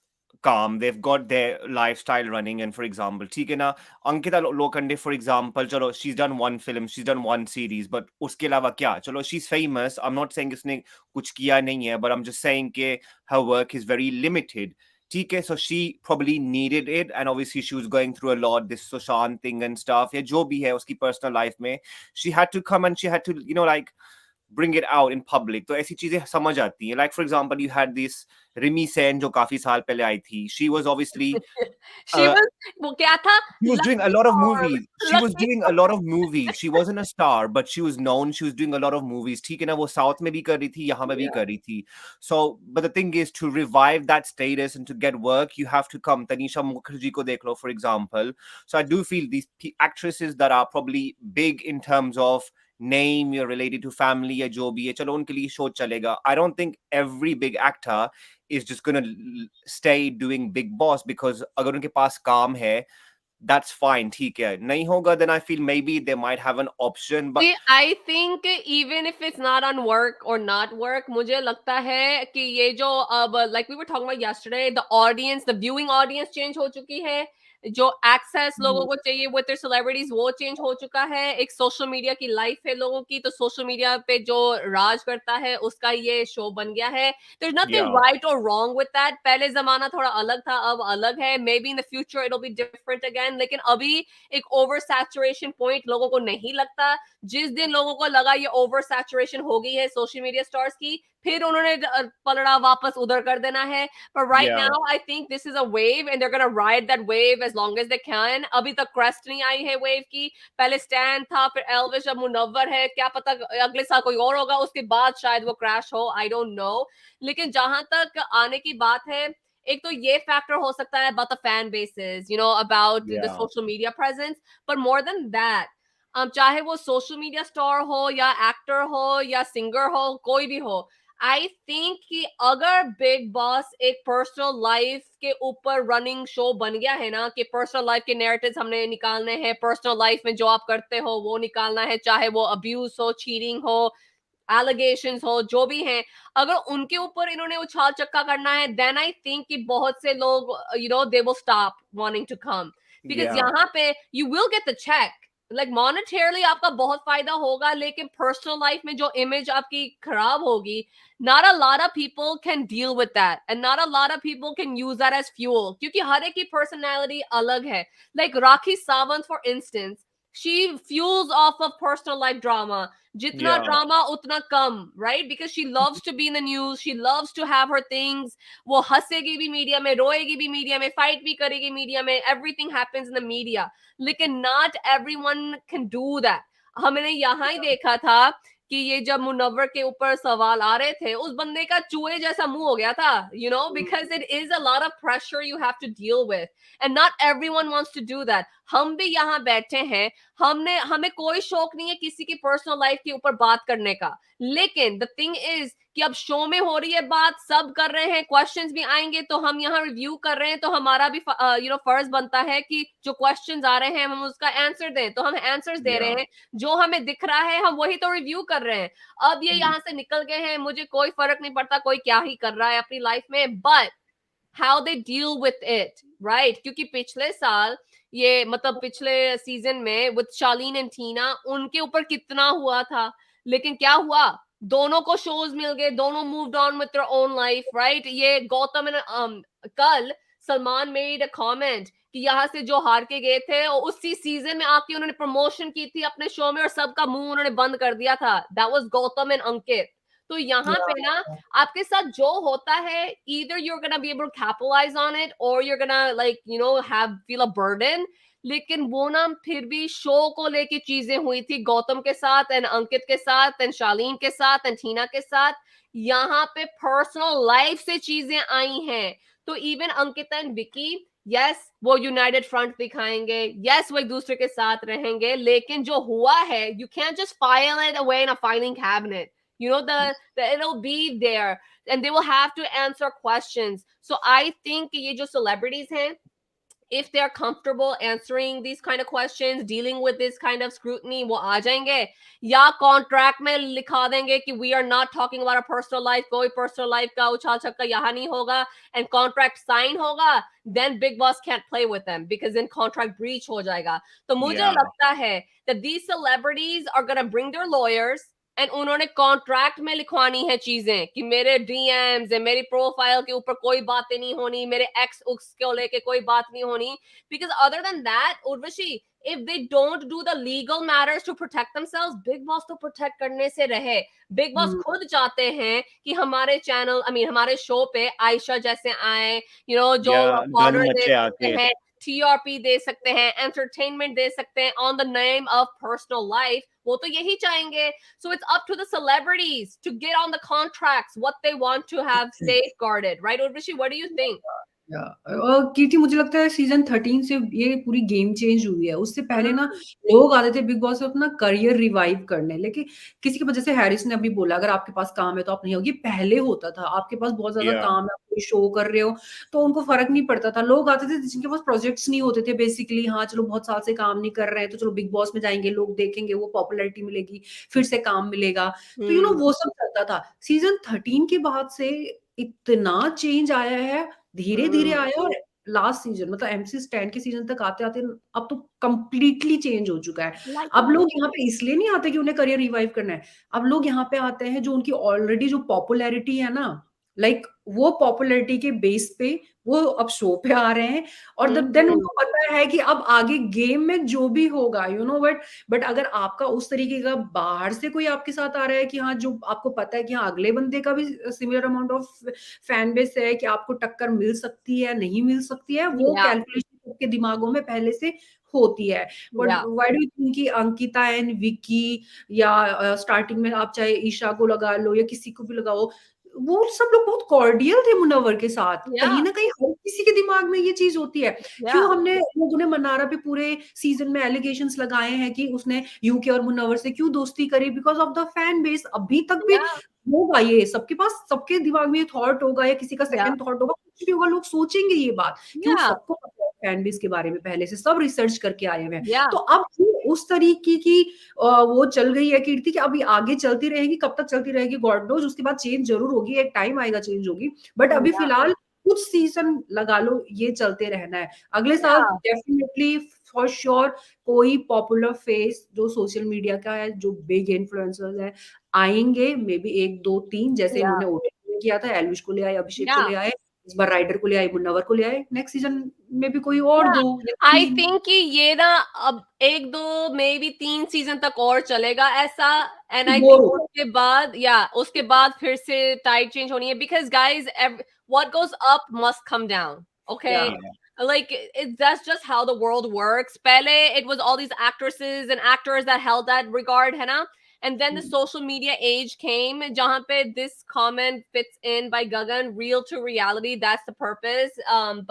calm, they've got their lifestyle running. And for example, ठीक है ना, Ankita Lokhande for example, चलो she's done one film, she's done one series, but उसके अलावा क्या, चलो she's famous, I'm not saying इसने कुछ किया नहीं है, but I'm just saying कि her work is very limited. ठीक है, so she probably needed it, and obviously she was going through a lot, this Sushant thing and stuff, या जो भी है उसकी personal life में, she had to come and she had to, you know, like bring it out in public. तो ऐसी चीजें समझ आती हैं. Like for example, you had this Rimi Sen जो काफी साल पहले आई थी. She was obviously She was वो क्या था? she was doing a lot of movies. She was Lucky doing a lot of movies. She wasn't a star, but she was known. She was doing a lot of movies. ठीक है ना, वो South में भी कर रही थी, यहाँ में भी कर रही थी. So, but the thing is, to revive that status and to get work, you have to come. Tanisha Mukherjee को देख लो, for example. So I do feel these actresses that are probably big in terms of name, you're related to family या जो भी है, चलो उनके लिए show चलेगा. I don't think every big actor is just gonna stay doing Big Boss because अगर उनके पास काम है, that's fine, ठीक है. नहीं होगा, then I feel maybe they might have an option. But See, I think even if it's not on work or not work, मुझे लगता है कि ये जो अब like we were talking about yesterday, the audience, the viewing audience change हो चुकी है. जो access लोगों को चाहिए with their celebrities वो change हो चुका है. एक social media की life है लोगों की, तो social media पे जो राज करता है उसका ये show बन गया है. There's nothing right or wrong with that. पहले जमाना थोड़ा अलग था, अब अलग है. Maybe in the future it'll be different again. लेकिन अभी एक oversaturation point लोगों को नहीं लगता. जिस दिन लोगों को लगा ये oversaturation हो गई है social media stars की, फिर उन्होंने पलड़ा वापस उधर कर देना है. But right now, I think this is a wave and they're going to ride that wave as long as they can. अभी तक crest नहीं आई है wave की. पहले Stan था, फिर Elvish, अब मुनव्वर है. क्या पता अगले साल कोई और होगा, उसके बाद शायद वो crash हो. I don't know. लेकिन जहां तक आने की बात है, एक तो ये फैक्टर हो सकता है about the fan bases, you know, about the social media presence. But more than that, चाहे वो social media star हो या actor हो या singer हो, कोई भी हो, I think कि अगर बिग बॉस एक पर्सनल लाइफ के ऊपर रनिंग शो बन गया है ना, कि पर्सनल लाइफ के नैरेटिव्स हमने निकालने हैं, पर्सनल लाइफ में जो आप करते हो वो निकालना है, चाहे वो अब्यूज हो, चीटिंग हो, एलिगेशंस हो, जो भी हैं, अगर उनके ऊपर इन्होंने उछाल चक्का करना है, देन आई थिंक कि बहुत से लोग you know they will stop wanting to come, because यहाँ पे you will get the cheque, like monetarily आपका बहुत फायदा होगा, लेकिन पर्सनल लाइफ में जो इमेज आपकी खराब होगी, not a lot of people can deal with that, and not a lot of people can use that as fuel, क्योंकि हर एक की personality अलग है. Like Rakhi Sawant, for instance, she fuels off of personal life drama. Jitna drama utna kam, right? Because she loves to be in the news, she loves to have her things. वो हंसेगी भी media में, रोएगी भी media में, fight भी करेगी media में. Everything happens in the media. लेकिन not everyone can do that. हमने यहाँ ही देखा था कि ये जब मुनव्वर के ऊपर सवाल आ रहे थे, उस बंदे का चूहे जैसा मुंह हो गया था, you know, because it is a lot of pressure you have to deal with, and not everyone wants to do that. हम भी यहाँ बैठे हैं, हमें कोई शौक नहीं है किसी की पर्सनल लाइफ के ऊपर बात करने का, लेकिन the thing is कि अब शो में हो रही है बात, सब कर रहे हैं, क्वेश्चंस भी आएंगे, तो हम यहाँ रिव्यू कर रहे हैं, तो हमारा भी यू नो फर्ज बनता है कि जो क्वेश्चंस आ रहे हैं हम उसका आंसर दें, तो हम आंसर्स दे रहे हैं, जो हमें दिख रहा है हम वही तो रिव्यू कर रहे हैं. अब ये यहाँ से निकल गए हैं, मुझे कोई फर्क नहीं पड़ता कोई क्या ही कर रहा है अपनी लाइफ में, but how they deal with it, right? क्योंकि पिछले साल ये मतलब पिछले सीजन में विद शालीन एंड टीना, उनके ऊपर कितना हुआ था, लेकिन क्या हुआ, दोनों को शोज मिल गए, दोनों moved on with their own life, right? ये गौतम कल सलमान मेड अ कमेंट कि यहाँ से जो हार के गए थे और उसी सीजन में आके उन्होंने प्रमोशन की थी अपने शो में और सबका मुंह उन्होंने बंद कर दिया था. दैट वाज गौतम एंड अंकित. तो यहाँ पे ना आपके साथ जो होता है, either you're gonna be able to capitalize on it or you're gonna like feel a burden. लेकिन वो ना फिर भी शो को लेके चीजें हुई थी गौतम के साथ एंड अंकित के साथ एंड शालीन के साथ एंड टीना के साथ. यहाँ पे पर्सनल लाइफ से चीजें आई हैं. तो even Ankita and Vicky, yes वो यूनाइटेड फ्रंट दिखाएंगे, यस वो एक दूसरे के साथ रहेंगे, लेकिन जो हुआ है you can just file it away in a filing cabinet. It'll be there and they will have to answer questions. So I think ये जो celebrities हैं, if they're comfortable answering these kind of questions, dealing with this kind of scrutiny, वो आ जाएंगे. या contract में लिखा देंगे कि we are not talking about our personal life, कोई personal life का उछाल छक्का यहाँ नहीं होगा, and contract sign होगा, then Big Boss can't play with them because then contract breach हो जाएगा. तो मुझे लगता है that these celebrities are gonna bring their lawyers and उन्होंने कॉन्ट्रैक्ट में लिखवानी है चीजें कि मेरे डीएम्स है, मेरी प्रोफाइल के ऊपर कोई बातें नहीं होनी, मेरे एक्स उक्स को लेके कोई बात नहीं होनी. Because other than that, Urvashi, if they don't do the legal matters to protect themselves, Big Boss तो protect करने से रहे. Big Boss खुद चाहते हैं कि हमारे चैनल, हमारे शो पे आयशा जैसे आए, जो फॉलोअर दे सकते हैं, TRP दे सकते हैं, एंटरटेनमेंट दे सकते हैं on the name of personal life. वो तो यही चाहेंगे. So it's up to the celebrities to get on the contracts what they want to have safeguarded, right? Urvashi, what do you think? कीर्ति, मुझे लगता है सीजन 13 से ये पूरी गेम चेंज हुई है. उससे पहले ना लोग आते थे बिग बॉस में अपना करियर रिवाइव करने, लेकिन किसी की वजह से हैरिस ने अभी बोला अगर आपके पास काम है तो आप नहीं होगी. पहले होता था आपके पास बहुत ज्यादा काम है, आप कोई शो कर रहे हो तो उनको फर्क नहीं पड़ता था. लोग आते थे जिनके पास प्रोजेक्ट्स नहीं होते थे, बेसिकली हाँ चलो बहुत साल से काम नहीं कर रहे हैं तो चलो बिग बॉस में जाएंगे, लोग देखेंगे, वो पॉपुलैरिटी मिलेगी, फिर से काम मिलेगा. तो वो सब चलता था. सीजन 13 के बाद से इतना चेंज आया है, धीरे धीरे आया, और लास्ट सीजन मतलब एमसी स्टैंड के सीजन तक आते आते अब तो कंप्लीटली चेंज हो चुका है. अब लोग यहाँ पे इसलिए नहीं आते कि उन्हें करियर रिवाइव करना है. अब लोग यहाँ पे आते हैं जो उनकी ऑलरेडी जो पॉपुलैरिटी है ना, लाइक वो पॉपुलैरिटी के बेस पे वो अब शो पे आ रहे हैं, और देन उनको पता है कि अब आगे गेम में जो भी होगा बट अगर आपका उस तरीके का बाहर से कोई आपके साथ आ रहा है कि हाँ जो आपको पता है कि हाँ अगले बंदे का भी similar amount of fan base है कि आपको टक्कर मिल सकती है नहीं मिल सकती है, वो कैलकुलेशन आपके दिमागों में पहले से होती है. But why do you think कि अंकिता एंड विकी या स्टार्टिंग में आप चाहे ईशा को लगा लो या किसी को भी लगाओ, वो सब लोग बहुत कॉर्डियल थे मुनव्वर के साथ. कहीं ना कहीं हर किसी के दिमाग में ये चीज होती है. क्यों हमने लोगों ने मनारा पे पूरे सीजन में एलिगेशंस लगाए हैं कि उसने यूके और मुनव्वर से क्यों दोस्ती करी, because of the fan base. अभी तक भी होगा ये, सबके पास, सबके दिमाग में ये थॉट होगा या किसी का सेकंड थॉट होगा, कुछ भी होगा, लोग सोचेंगे ये बात. क्यों सबको पता है फैन बेस के बारे में, पहले से सब रिसर्च करके आए हुए हैं. तो अब उस तरीके की वो चल गई है कीर्ति कि अभी आगे चलती रहेगी. कब तक चलती रहेगी गॉड नोज. उसके बाद चेंज जरूर होगी, एक टाइम आएगा चेंज होगी, बट अभी फिलहाल कुछ सीजन लगा लो ये चलते रहना है. अगले साल डेफिनेटली फॉर श्योर कोई पॉपुलर फेस जो सोशल मीडिया का है, जो बिग इन्फ्लुएंसर्स है, आएंगे. मे बी 1 2 3 जैसे इन्होंने ओटीटी में किया था, एलविश को ले आए, अभिषेक को ले आए, इस बार राइडर को ले आए, मुन्नवर को ले आए. नेक्स्ट सीजन में भी कोई और 2 आई थिंक कि ये ना अब 1 2 मे बी 3 सीजन तक और चलेगा ऐसा. एंड आई थिंक उसके बाद फिर से टाइड चेंज होनी है. Because guys what goes up must come down, okay? Like that's just how the world works. Pehle it was all these actresses and actors that held that regard, है ना? And then the social media age came, jahan pe this comment fits in by Gagan, real to reality, that's the purpose.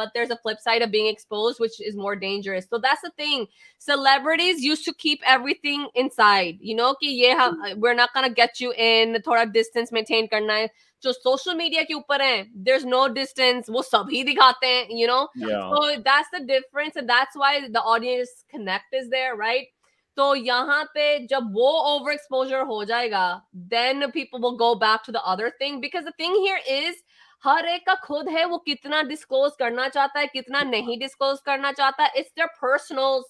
But there's a flip side of being exposed, which is more dangerous. So that's the thing. Celebrities used to keep everything inside, ki we're not gonna get you in, thoda distance maintain karna hai. जो social media के ऊपर है, there's no distance, वो सभी दिखाते हैं, so that's the difference, and that's why the audience connect is there, right? तो यहाँ पे जब वो over exposure हो जाएगा, then people will go back to the other thing, because the thing here is हर एक का खुद है वो कितना disclose करना चाहता है, कितना नहीं disclose करना चाहता है. It's their personal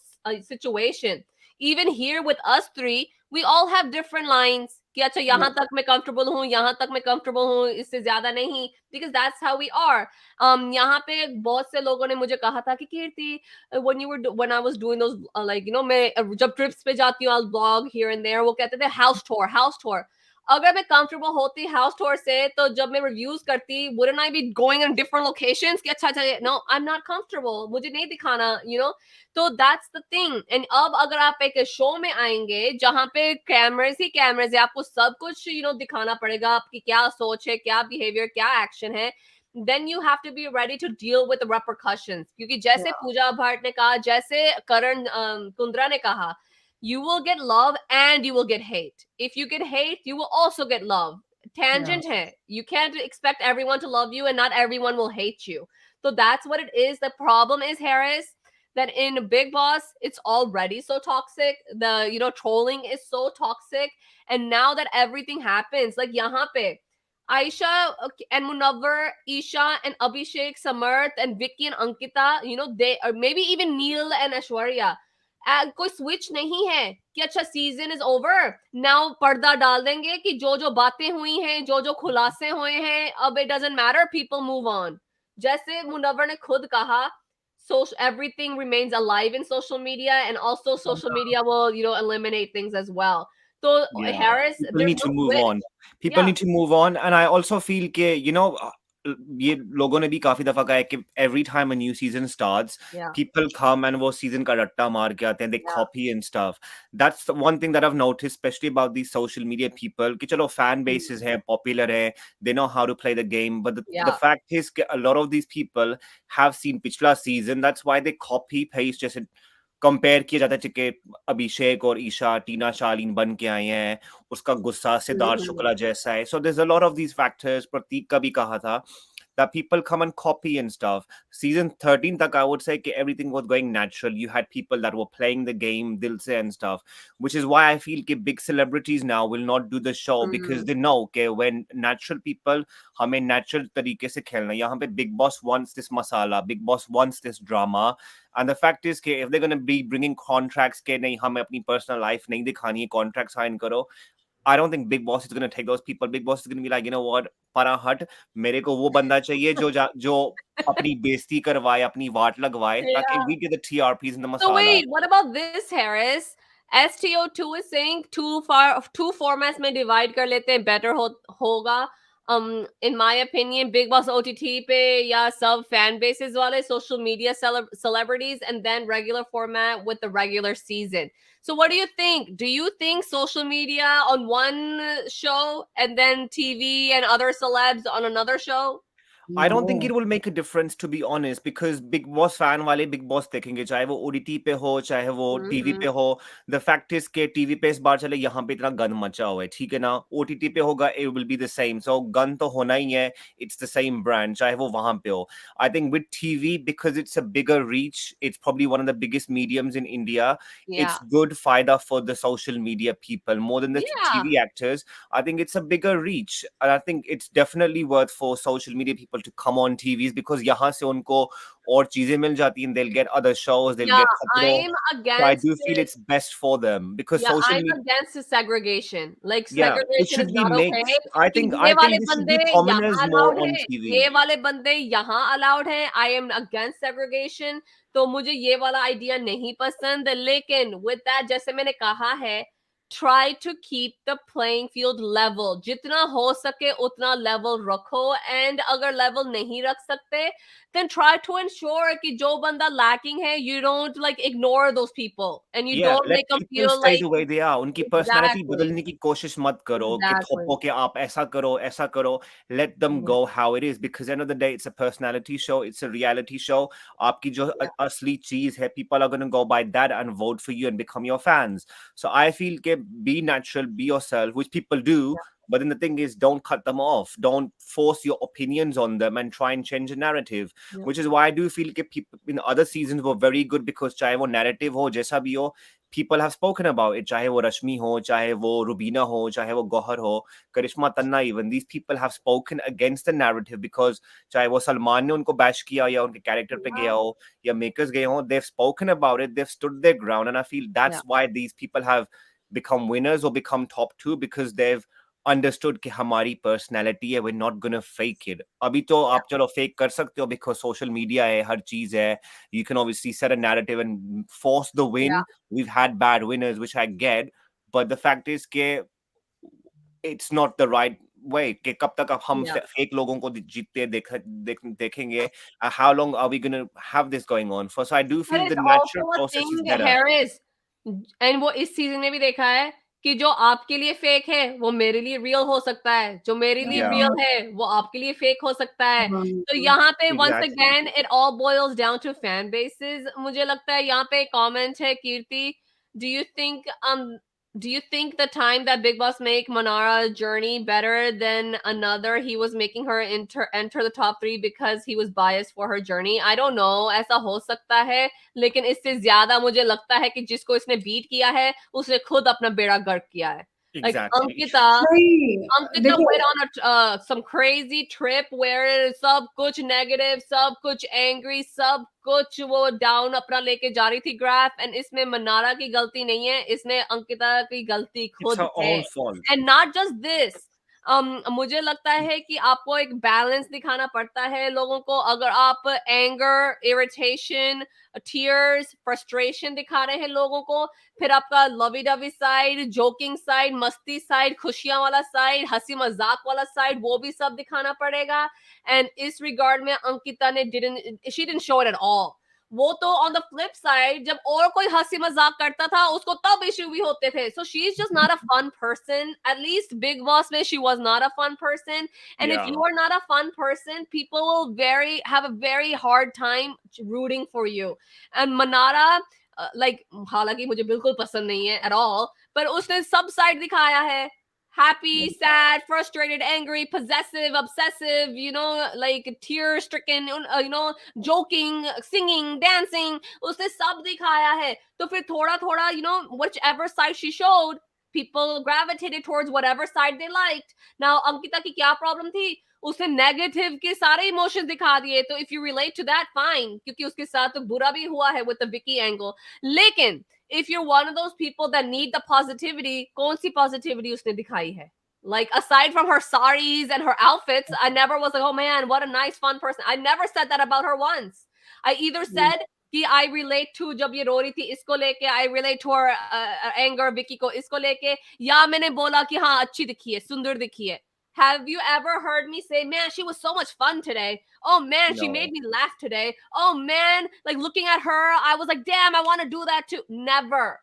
situation. Even here with us 3, we all have different lines कि अच्छा यहाँ तक मैं comfortable हूँ, यहाँ तक मैं comfortable हूँ, इससे ज्यादा नहीं, because that's how we are. यहाँ पे बहुत से लोगों ने मुझे कहा था कि कीर्ति, when I was doing those मैं जब trips पे जाती हूँ, I'll blog here and there, वो कहते थे house tour. अगर मैं comfortable होती house tour से तो जब मैं reviews करती wouldn't I be going in different locations कि अच्छा अच्छा no I'm not comfortable मुझे नहीं दिखाना you know तो that's the thing and अब अगर आप एक शो में आएंगे जहाँ पे कैमरेज ही कैमरेज है आपको सब कुछ you know दिखाना पड़ेगा आपकी क्या सोच है क्या behavior क्या action है then you have to be ready to deal with the repercussions क्योंकि जैसे पूजा भट्ट ने कहा जैसे करण कुंद्रा ने कहा you will get love and you will get hate. If you get hate, you will also get love. Tangent hai. You can't expect everyone to love you and not everyone will hate you. So that's what it is. The problem is, Harris, that in Bigg Boss, it's already so toxic. The trolling is so toxic. And now that everything happens, like yahan pe, Aisha and Munawar, Isha and Abhishek, Samarth and Vicky and Ankita, they or maybe even Neil and Ashwarya. कोई switch नहीं है कि अच्छा season is over now पर्दा डाल देंगे कि जो जो बातें हुई हैं जो जो खुलासे हुए हैं अब it doesn't matter people move on जैसे मुनव्वर ने खुद कहा everything remains alive in social media and also social media will eliminate things as well so Yeah, Harris people there's need no to move switch on. People yeah need to move on, and I also feel कि ये लोगों ने भी काफी दफा कहा है कि every time a new season starts, yeah people come and वो season का रट्टा मार के आते हैं, they yeah copy and stuff. That's the one thing that I've noticed, especially about these social media people. कि चलो fan bases हैं, popular हैं, they know how to play the game, but the yeah fact is कि a lot of these people have seen पिछला season. That's why they copy paste जैसे compare किया जाता है कि अभिषेक और ईशा टीना शालीन बन के आए हैं उसका गुस्सा सिद्धार्थ शुक्ला जैसा है सो there's a lot of these factors प्रतीक का भी कहा था that people come and copy and stuff. Season 13 tak I would say कि everything was going natural. You had people that were playing the game dil se and stuff, which is why I feel कि big celebrities now will not do the show because they know कि when natural people हमें natural तरीके से खेलना यहाँ पे Big Boss wants this masala, Big Boss wants this drama. And the fact is कि if they're going to be bringing contracts कि नहीं हमें अपनी personal life नहीं दिखानी है contract sign करो I don't think Big Boss is going to take those people. Big Boss is going to be like, you know what, para hut, मेरे को वो बंदा चाहिए जो अपनी बेइज्जती करवाए, अपनी वाट लगवाए, ताकि yeah we get the TRPs and the So masala. wait, what about this, Harris? STO2 is saying two formats में divide कर लेते हैं better होगा. In my opinion, Big Boss OTT पे या सब fan bases वाले social media celebrities and then regular format with the regular season. So what do you think? Do you think social media on one show and then TV and other celebs on another show? I don't think it No. will make a difference to be honest because Big Boss fan वाले Big Boss देखेंगे चाहे वो ODT पे हो चाहे वो TV पे हो the fact is के TV पे इस बार चले यहाँ पे इतना गन मचा हुआ है ठीक है ना OTT पे होगा it will be the same so gun तो होना ही है it's the same brand चाहे वो वहाँ पे हो I think with TV because it's a bigger reach it's probably one of the biggest mediums in India Yeah. it's good फायदा for the social media people more than the Yeah. TV actors I think it's a bigger reach and I think it's definitely worth for social media people to come on TVs because यहाँ से उनको और चीजें मिल जाती हैं they'll get other shows they'll Yeah, get खतरों I'm so I against do feel it. it's best for them because Yeah, social I'm media against the segregation. Like yeah it segregation is should be not okay. mixed कि I ये वाले think this should बंदे be यहाँ commoners more allowed on है, TV ये वाले बंदे यहाँ allowed है. I am against segregation. तो मुझे ये वाला idea नहीं पसंद. लेकिन with that जैसे मैंने कहा है, try to keep the playing field level. जितना हो सके उतना level रखो. And अगर level नहीं रख सकते, then try to ensure कि जो बंदा lacking है, you don't like ignore those people and you yeah don't let make them people feel stay like the way they are उनकी personality exactly, बदलने की कोशिश मत करो कि exactly. थोपो कि आप ऐसा करो let them go how it is because end of the day it's a personality show it's a reality show आपकी जो असली चीज है people are going to go by that and vote for you and become your fans so I feel कि be natural be yourself which people do but then the thing is don't cut them off don't force your opinions on them and try and change the narrative which is why I do feel कि people in other seasons were very good because चाहे वो narrative हो जैसा भी हो people have spoken about it चाहे वो रश्मि हो चाहे वो रुबीना हो चाहे वो गौहर हो Karishma Tanna even these people have spoken against the narrative because चाहे वो सलमान ने उनको बैश किया या उनके कैरेक्टर पे गया हो या मेकर्स गए हो they've spoken about it they've stood their ground and I feel that's why these people have become winners or become top two because they've understood कि हमारी personality है we're not gonna fake it अभी तो आप चलो fake कर सकते हो because social media है हर चीज है you can obviously set a narrative and force the win we've had bad winners which I get but the fact is कि it's not the right way. कि कब तक अब हम Yeah. fake लोगों को जीतते देखेंगे? How long are we gonna have this going on for? So I do But feel the it's natural also a process is thing, better. Harris, and वो इस सीजन में भी देखा है कि जो आपके लिए फेक है वो मेरे लिए रियल हो सकता है, जो मेरे लिए Yeah. रियल है वो आपके लिए फेक हो सकता है. हाँ, तो यहाँ पे once Exactly. again it all boils down to fan bases. मुझे लगता है यहाँ पे कमेंट है कीर्ति, do you think the time that Bigg Boss make Manara's journey better than another, he was making her enter the top 3 because he was biased for her journey? I don't know, ऐसा हो सकता है, लेकिन इससे ज्यादा मुझे लगता है कि जिसको इसने बीट किया है उसने खुद अपना बेड़ा गर्क किया है. Like Exactly. Ankita देखो, went on some crazy trip where सब कुछ negative, सब कुछ angry, सब कुछ वो down अपना लेके जा रही थी graph, and इसमें मनारा की गलती नहीं है, इसमें अंकिता की गलती It's खुद her है. own fault. And not just this, मुझे लगता है कि आपको एक बैलेंस दिखाना पड़ता है लोगों को. अगर आप एंगर, इरिटेशन, टीयर्स, फ्रस्ट्रेशन दिखा रहे हैं लोगों को, फिर आपका lovey dovey side, joking side, मस्ती साइड, खुशियां वाला साइड, हंसी मजाक वाला साइड, वो भी सब दिखाना पड़ेगा. एंड इस रिगार्ड में अंकिता ने she didn't show it at all. वो तो on the flip side जब और कोई हंसी मजाक करता था उसको तब इश्यू भी होते थे. So she's just not a fun person. At least Bigg Boss में she was not a fun person. And if Yeah. you are not a fun person, people will have a very hard time rooting for you. And Manara, like हालांकि मुझे बिल्कुल पसंद नहीं है at all, पर उसने सब साइड दिखाया है. Happy, sad, frustrated, angry, possessive, obsessive, like tear stricken, joking, singing, dancing, उसने सब दिखाया है. तो फिर थोड़ा थोड़ा, whichever side she showed, people gravitated towards whatever side they liked. Now Ankita की क्या प्रॉब्लम थी? उसने नेगेटिव के सारे इमोशंस दिखा दिए. तो if you relate to that, fine, क्योंकि उसके साथ तो बुरा भी हुआ है with the Vicky angle. लेकिन if you're one of those people that need the positivity, कौन सी positivity उसने दिखाई है? Like aside from her saris and her outfits, I never was like, oh man, what a nice fun person. I never said that about her once. I either said कि I relate to जब ये रो रही थी इसको लेके, I relate to her anger Vicky को इसको लेके, या मैंने बोला कि हाँ अच्छी दिखी है, सुंदर दिखी है. Have you ever heard me say, man, she was so much fun today? Oh man, she No. made me laugh today. Oh man, like looking at her, I was like, damn, I want to do that too. Never.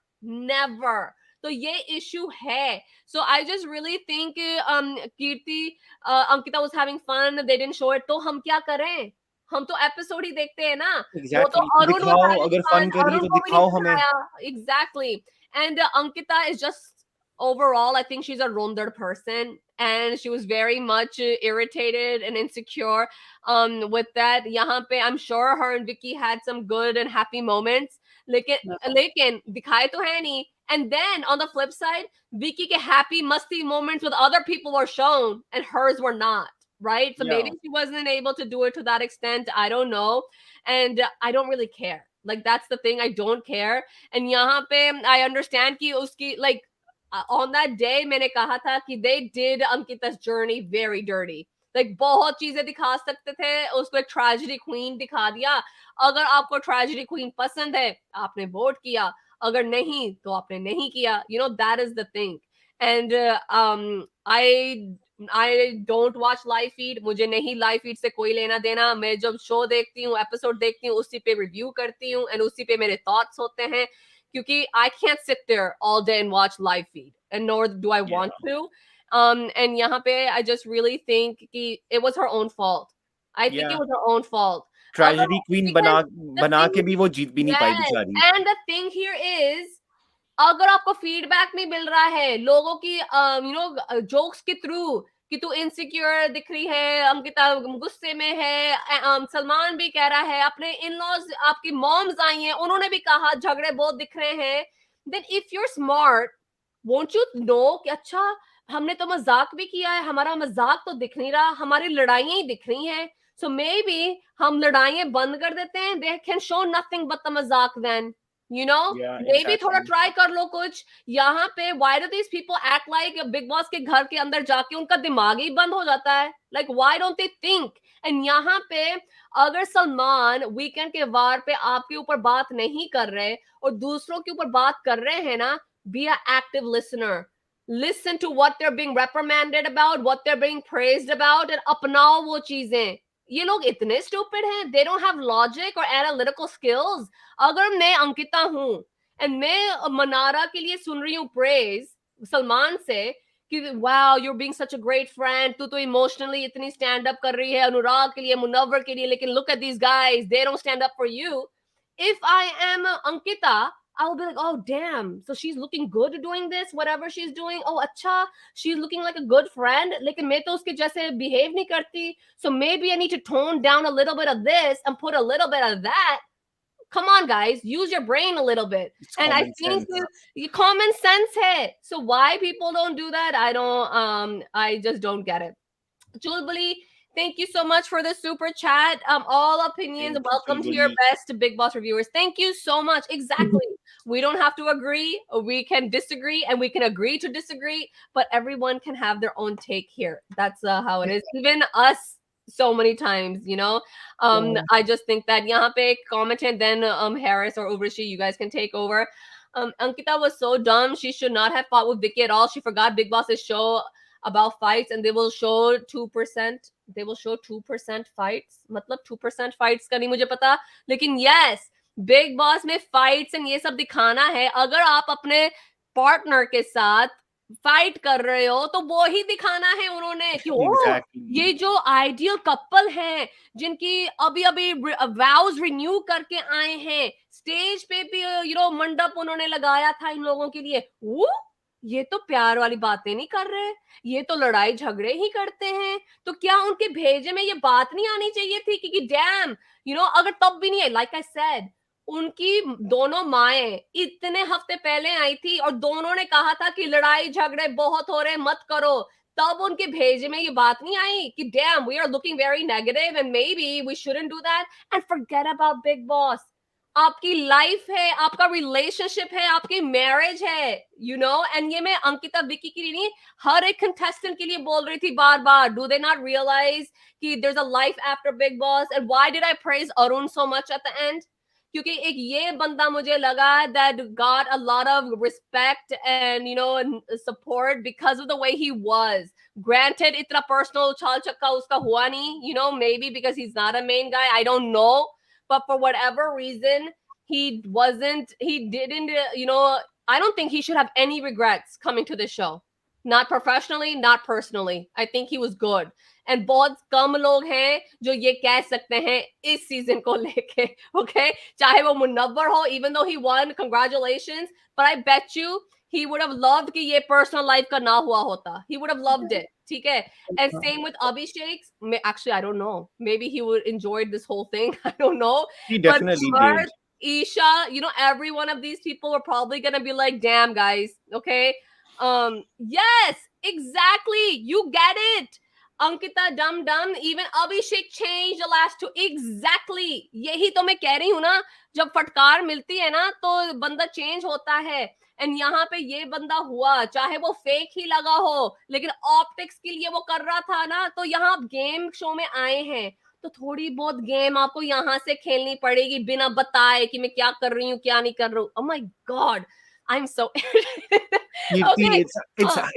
So ये issue है. So I just really think Kirti, Ankita was having fun. They didn't show it. तो हम क्या करें? हम तो episode ही देखते हैं ना. Exactly. वो तो अरुण was दिखाओ, having अगर fun. fun करी अरुण तो को भी दिखाओ नहीं हमें. दिखाया. Exactly. And Ankita is just overall, I think she's a rounded person, and she was very much irritated and insecure with that. यहाँ पे I'm sure her and Vicky had some good and happy moments. लेकिन दिखाए तो है नहीं. And then on the flip side, Vicky के happy musty moments with other people were shown and hers were not. Right? So maybe she wasn't able to do it to that extent. I don't know. And I don't really care. Like that's the thing. I don't care. And यहाँ पे I understand कि उसकी like on that day मैंने कहा था कि they did Ankita's journey very dirty. Like बहुत चीजें दिखा सकते थे, उसको एक tragedy queen दिखा दिया. अगर आपको tragedy queen पसंद है, आपने वोट किया. अगर नहीं, तो आपने नहीं किया. That is the thing. And I don't watch live feed. मुझे नहीं live feed से कोई लेना देना. मैं जब show देखती हूँ, episode देखती हूँ, उसी पे review करती हूँ, and उसी पे मेरे thoughts होते हैं. क्योंकि I can't sit there all day and watch live feed, and nor do I want to. And यहाँ पे I just really think कि it was her own fault. I think it was her own fault. Tragedy queen बना के भी वो जीत भी नहीं पाई बेचारी. And the thing here is, अगर आपको feedback नहीं मिल रहा है लोगों की jokes के through कि तू इनसिक्योर दिख रही है, अंकिता गुस्से में है, सलमान भी कह रहा है, अपने इन-लॉज आपकी मॉम्स आई हैं, उन्होंने भी कहा झगड़े बहुत दिख रहे हैं. Then if you're smart, won't you know कि अच्छा हमने तो मजाक भी किया है, हमारा मजाक तो दिख नहीं रहा, हमारी लड़ाइयां ही दिख रही हैं. So maybe हम लड़ाइयां बंद कर देते हैं. They can show nothing but the मजाक then. Maybe थोड़ा try कर लो कुछ. यहाँ पे why do these people act like Bigg Boss के घर के अंदर जाके उनका दिमाग ही बंद हो जाता है? Like why don't they think? And यहाँ पे अगर सलमान वीकेंड के वार पे आपके ऊपर बात नहीं कर रहे और दूसरों के ऊपर बात कर रहे हैं ना, be an active listener. listen to what they're being reprimanded about, what they're being praised about, and अपनाओ वो चीजें. ये लोग इतने stupid हैं, they don't have logic or analytical skills. अगर मैं अंकिता हूँ and मैं मनारा के लिए सुन रही हूँ praise सलमान से कि wow you're being such a great friend, तू तो emotionally इतनी stand up कर रही है अनुराग के लिए, मुनव्वर के लिए, लेकिन look at these guys, they don't stand up for you. If I am Ankita, I will be like, oh damn, so she's looking good doing this, whatever she's doing. Oh acha, she's looking like a good friend. लेकिन मैं तो उसके जैसे behave नहीं करती. So maybe I need to tone down a little bit of this and put a little bit of that. Come on, guys, use your brain a little bit. It's And I common think sense. common sense hai. So why people don't do that, I just don't get it. Julbali, thank you so much for the super chat. All opinions Thank you, welcomed here. Chulbuli. Best Big Boss reviewers. Thank you so much. Exactly. We don't have to agree. We can disagree, and we can agree to disagree. But everyone can have their own take here. That's how it is. Even us, so many times, you know. Yeah. I just think that यहाँ पे comment and then Harris or Ubershi, you guys can take over. Ankita was so dumb. She should not have fought with Vicky at all. She forgot Big Boss's show about fights, and they will show 2%. They will show 2% fights. मतलब 2% fights का नहीं मुझे पता. लेकिन yes, Big Boss में fights and ये सब दिखाना है. अगर आप अपने partner के साथ फाइट कर रहे हो तो वो ही दिखाना है उन्होंने कि Exactly. ये जो आइडियल कपल हैं जिनकी अभी अभी वाउज रिन्यू करके आए हैं, स्टेज पे भी मंडप उन्होंने लगाया था इन लोगों के लिए, ये तो प्यार वाली बातें नहीं कर रहे, ये तो लड़ाई झगड़े ही करते हैं. तो क्या उनके भेजे में ये बात नहीं आनी चाहिए थी कि डैम अगर तब भी नहीं है, लाइक आई सेड, उनकी दोनों माएं इतने हफ्ते पहले आई थी और दोनों ने कहा था कि लड़ाई झगड़े बहुत हो रहे, मत करो. तब उनके भेजे में ये बात नहीं आई कि damn we are looking very negative and maybe we shouldn't do that and forget about Bigg Boss. आपकी लाइफ है, आपका रिलेशनशिप है, आपकी मैरिज है, एंड ये मैं अंकिता विकी की नहीं, हर एक कंटेस्टेंट के लिए बोल रही थी बार बार. डू दे नॉट रियलाइज कि there is a life after Bigg Boss? And why did I praise Arun so much at the end? क्योंकि एक ये बंदा मुझे लगा that got a lot of respect and support because of the way he was. Granted, इतना personal उछाल चक्का उसका हुआ नहीं, maybe because he's not a main guy, I don't know, but for whatever reason he didn't, I don't think he should have any regrets coming to this show. Not professionally, not personally. I think he was good. And बहुत कम लोग हैं जो ये कह सकते हैं इस season को लेके, okay? चाहे वो मुनव्वर हो, even though he won, congratulations. But I bet you he would have loved कि ये personal life का ना हुआ होता. He would have loved it. ठीक है? And same with Abhishek. Actually, I don't know. Maybe he would enjoyed this whole thing. I don't know. He definitely did. Isha, every one of these people are probably gonna be like, damn guys, okay? Yes, exactly. You get it. Ankita dum, even Abhishek changed the last two. Exactly. यही तो मैं कह रही हूँ ना, जब फटकार मिलती है ना तो बंदा चेंज होता है. एंड यहाँ पे ये बंदा हुआ, चाहे वो फेक ही लगा हो, लेकिन ऑप्टिक्स के लिए वो कर रहा था ना. तो यहाँ आप गेम शो में आए हैं तो थोड़ी बहुत गेम आपको यहाँ से खेलनी पड़ेगी बिना बताए कि मैं क्या कर रही हूँ, क्या नहीं कर रही हूँ. Oh my God. I'm so Okay.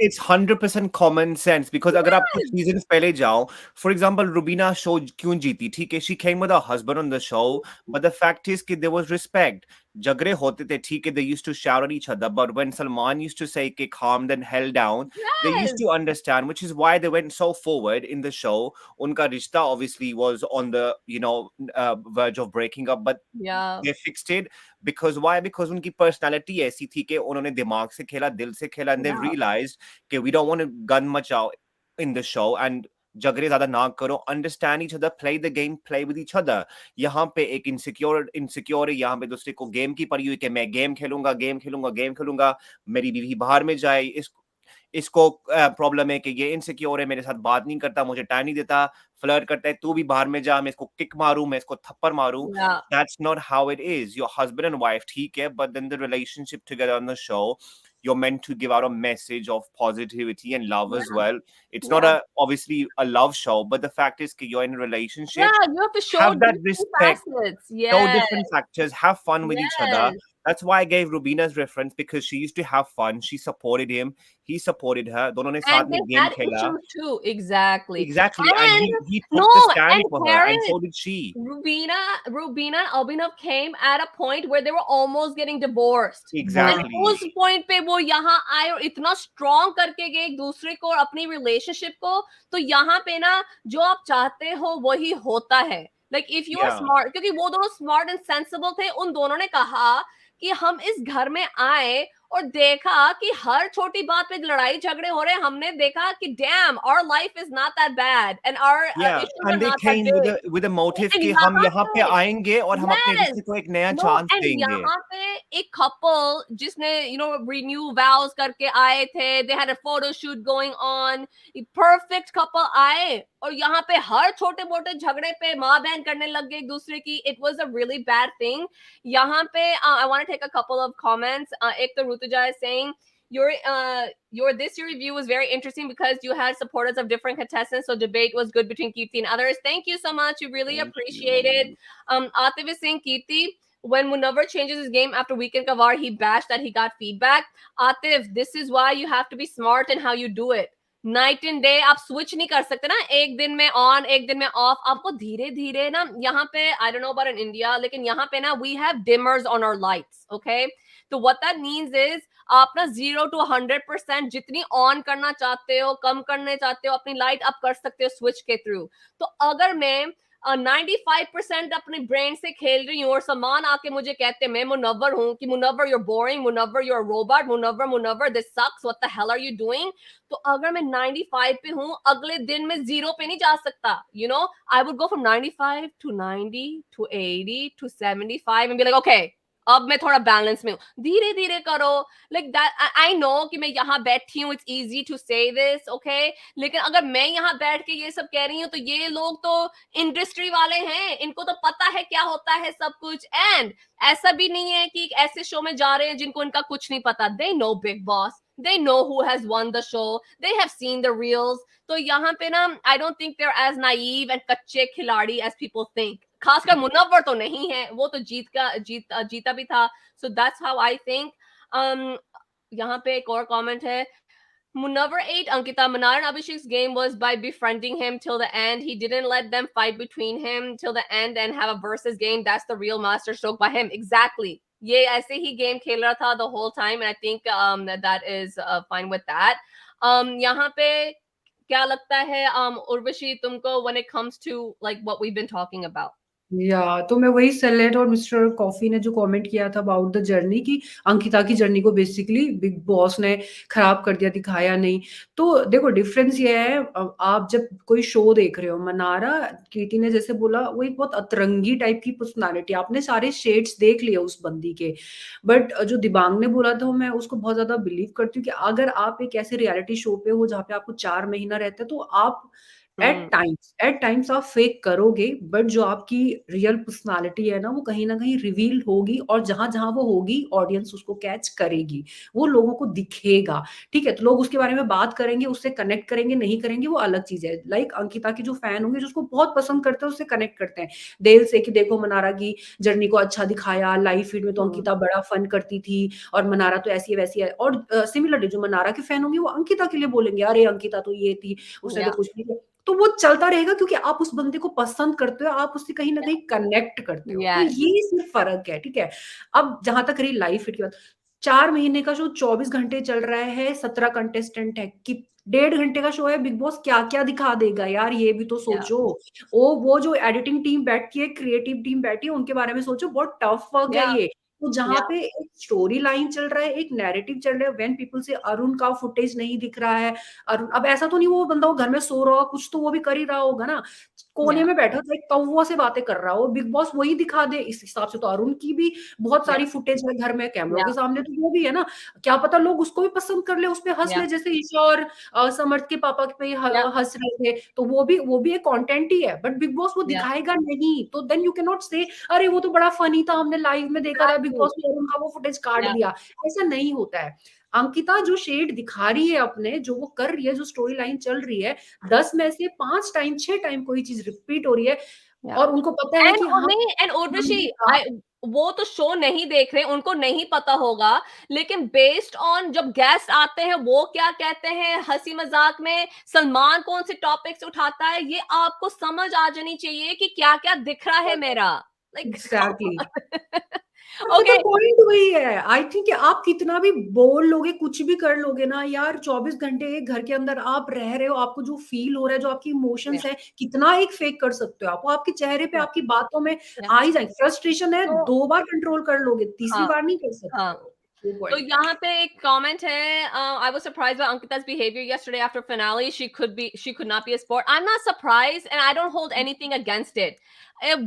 It's 100% common sense because अगर आप कुछ seasons पहले जाओ, for example, Rubina show क्यों जीती? ठीक है, she came with her husband on the show, but the fact is कि there was respect. झगड़े होते थे, ठीक है, they used to shout at each other, but when Salman used to say कि calm then held down, they used to understand, which is why they went so forward in the show. उनका रिश्ता obviously was on the verge of breaking up, but they fixed it. Because why? Because उनकी personality ऐसी थी कि उन्होंने दिमाग से खेला, दिल से खेला, and they realized कि we don't want to gun much out in the show and झगड़े ज्यादा ना करो, understand each other, play the game, play with each other. यहाँ पे एक insecure है, यहाँ पे दूसरे को गेम की पड़ी हुई कि मैं गेम खेलूंगा, मेरी बीवी बाहर में जाए, इसको प्रॉब्लम है कि ये इनसिक्योर है, मेरे साथ बात नहीं करता, मुझे टाइम नहीं देता, फ्लर्ट करता है, तू भी बाहर में जा, मैं इसको किक मारूं, मैं इसको थप्पड़ मारूं. That's not how it is. Your husband and wife, ठीक है, but then the relationship together on the show, you're meant to give out a message of positivity and love as well. It's not obviously a love show, but the fact is that you're in a relationship. You have to show have that respect. Facets. Show different factors. Have fun with each other. That's why I gave Rubina's reference, because she used to have fun. She supported him. He supported her. दोनों ने साथ And में they game had खेला. issues too. Exactly. Exactly, and And he no, took the stand and for her, and Karen, so did she. Rubina and Abhinav came at a point where they were almost getting divorced. And Exactly. उस point पे वो यहाँ आए और इतना strong करके गए एक दूसरे को और अपनी relationship को, तो यहाँ पे ना जो आप चाहते हो वही होता है. Like if you are Yeah. smart, क्योंकि वो दोनों smart and sensible थे, उन दोनों ने कहा कि हम इस घर में आए और देखा कि हर छोटी बात पे लड़ाई झगड़े हो रहे हैं. हमने देखा कि damn, our life is not that bad and our Yeah, issues are and they not that came big. with a motive And कि हम यहाँ यहाँ पे पे आएंगे और हम अपने yes, रिश्ते को एक नया no, चांस and देंगे. यहाँ पे एक couple जिसने renew vows करके आए थे, they had a photo shoot going on, perfect couple आए और यहाँ पे हर छोटे मोटे झगड़े पे माँ बहन करने लग गए एक दूसरे की. It was a really bad thing. यहाँ पे I want to take a couple of comments. एक तो Rutuja is saying your this year review was very interesting because you had supporters of different contestants, so debate was good between Kirti and others. Thank you so much. We really appreciate it. Atif is saying, Kirti, when Munawar changes his game after Weekend Kavar, he bashed that he got feedback. Atif, this is why you have to be smart in how you do it. Night and day आप switch नहीं कर सकते ना, एक दिन में on एक दिन में ऑफ. आपको धीरे धीरे ना यहाँ पे I don't know about in India, लेकिन यहाँ पे ना we have dimmers on our lights. Okay, तो व्हाट दैट मींस इज आप ना 0 to 100% जितनी ऑन करना चाहते हो, कम करने चाहते हो अपनी लाइट, आप कर सकते हो स्विच के थ्रू. तो अगर मैं 95% अपने ब्रेन से खेल रही हूँ और सामान आके मुझे कहते हैं मैं मुनव्वर हूँ कि Munawwar you're boring, Munawwar you're a robot, Munawwar this sucks, what the hell are you doing. तो अगर मैं 95 पे हूँ, अगले दिन मैं 0 पे नहीं जा सकता. I would go from 95 to 90 to 80 to 75 and be like, okay, अब मैं थोड़ा बैलेंस में हूँ. धीरे धीरे करो. लाइक दैट आई नो कि मैं यहाँ बैठी हूँ, इट्स इजी टू से दिस, ओके, लेकिन अगर मैं यहाँ बैठ के ये सब कह रही हूँ तो ये लोग तो इंडस्ट्री वाले हैं, इनको तो पता है क्या होता है सब कुछ. एंड ऐसा भी नहीं है कि ऐसे शो में जा रहे हैं जिनको इनका कुछ नहीं पता. They know big boss, they know who has won the show, they have seen the reels. तो यहाँ पे ना I don't think they're as naive and कच्चे खिलाड़ी as people think. खासकर मुनव्वर तो नहीं है, वो तो जीता भी था. So that's how I think. यहाँ पे एक और comment है. Munawar ate Ankita. Manar and Abhishek's game was by befriending him till the end. He didn't let them fight between him till the end and have a versus game. That's the real master stroke by him. Exactly. ये ऐसे ही game खेल रहा था the whole time, and I think that is fine with that. यहाँ पे क्या लगता है उर्वशी तुमको when it comes to like what we've been talking about? तो मैं वही सेलेट और मिस्टर कॉफी ने जो कमेंट किया था अबाउट द जर्नी की अंकिता की जर्नी को बेसिकली बिग बॉस ने खराब कर दिया, दिखाया नहीं. तो देखो डिफरेंस ये है, आप जब कोई शो देख रहे हो, मनारा कीर्ति ने जैसे बोला वो एक बहुत अतरंगी टाइप की पर्सनालिटी, आपने सारे शेड्स देख लिए उस बंदी के. बट जो दिबांग ने बोला था मैं उसको बहुत ज्यादा बिलीव करती हूँ कि अगर आप एक ऐसे रियलिटी शो पे हो जहाँ पे आपको 4 महीना रहता है तो आप एट टाइम्स आप फेक करोगे, बट जो आपकी रियल पर्सनालिटी है ना वो कहीं ना कहीं रिवील होगी, और जहां जहां वो होगी ऑडियंस उसको कैच करेगी, वो लोगों को दिखेगा. ठीक है, तो लोग उसके बारे में बात करेंगे, उससे कनेक्ट करेंगे नहीं करेंगे वो अलग चीज है. लाइक अंकिता के जो फैन होंगे जो उसको बहुत पसंद करते हैं उससे कनेक्ट करते हैं दिल से कि देखो मनारा की जर्नी को अच्छा दिखाया, लाइव फीड में तो अंकिता बड़ा फन करती थी और मनारा तो ऐसी है वैसी है. और सिमिलरली जो मनारा के फैन होंगे वो अंकिता के लिए बोलेंगे अरे अंकिता तो ये थी, उसने तो कुछ नहीं किया. तो वो चलता रहेगा क्योंकि आप उस बंदे को पसंद करते हो, आप उससे कहीं ना कहीं कनेक्ट करते हो. तो ये सिर्फ फर्क है. ठीक है, अब जहां तक रही लाइव फिट की बात, 4 महीने का शो 24 घंटे चल रहा है, 17 कंटेस्टेंट है कि 1.5 घंटे का शो है. बिग बॉस क्या क्या दिखा देगा यार, ये भी तो सोचो. वो जो एडिटिंग टीम बैठती है, क्रिएटिव टीम बैठी है, उनके बारे में सोचो. बहुत टफ वर्क है ये. तो जहां पे एक स्टोरी लाइन चल रहा है, एक नैरेटिव चल रहा है, व्हेन पीपल से अरुण का फुटेज नहीं दिख रहा है, अरुण अब ऐसा तो नहीं वो बंदा वो घर में सो रहा हो, कुछ तो वो भी कर ही रहा होगा ना, कोने में बैठा था एक कौवा से बातें कर रहा हो. बिग बॉस वही दिखा दे इस हिसाब से. तो अरुण की भी बहुत सारी फुटेज है घर में कैमरों के सामने, तो वो भी है ना, क्या पता लोग उसको भी पसंद कर ले, उस पे हंस ले, जैसे ईशा और समर्थ के पापा पे हंस रहे थे, तो वो भी एक कंटेंट ही है. बट बिग बॉस वो दिखाएगा नहीं, तो देन यू कैन नॉट से अरे वो तो बड़ा फनी था, हमने लाइव में देखा था, बिग बॉस ने उनका वो फुटेज काट दिया. ऐसा नहीं होता है. अंकिता जो शेड दिखा रही है अपने, जो वो कर रही है, जो स्टोरी लाइन चल रही है, 10 में से 5 टाइम 6 टाइम कोई चीज रिपीट हो रही है, और उनको पता है कि and Urvashi, वो तो शो नहीं देख रहे, उनको नहीं पता होगा, लेकिन बेस्ड ऑन जब गेस्ट आते हैं वो क्या कहते हैं हंसी मजाक में, सलमान कौन से टॉपिक्स उठाता है, ये आपको समझ आ जानी चाहिए कि क्या क्या दिख रहा है मेरा, लाइक एग्जैक्टली। ओके। तो पॉइंट वही है, आई थिंक कि आप कितना भी बोल लोगे, कुछ भी कर लोगे ना यार, 24 घंटे एक घर के अंदर आप रह रहे हो, आपको जो फील हो रहा है, जो आपकी इमोशंस है, कितना एक फेक कर सकते हो आप, वो आपके चेहरे पे, आपकी बातों में आ ही जाएंगे। फ्रस्ट्रेशन है, तो 2 बार कंट्रोल कर लोगे, तीसरी हाँ, बार नहीं कर सकते हाँ। हो। वो तो पॉइंट है। यहाँ पे एक कमेंट है, I was surprised by Ankita's behavior yesterday after finale. She could not be a sport. I'm not surprised, and I don't hold anything against it.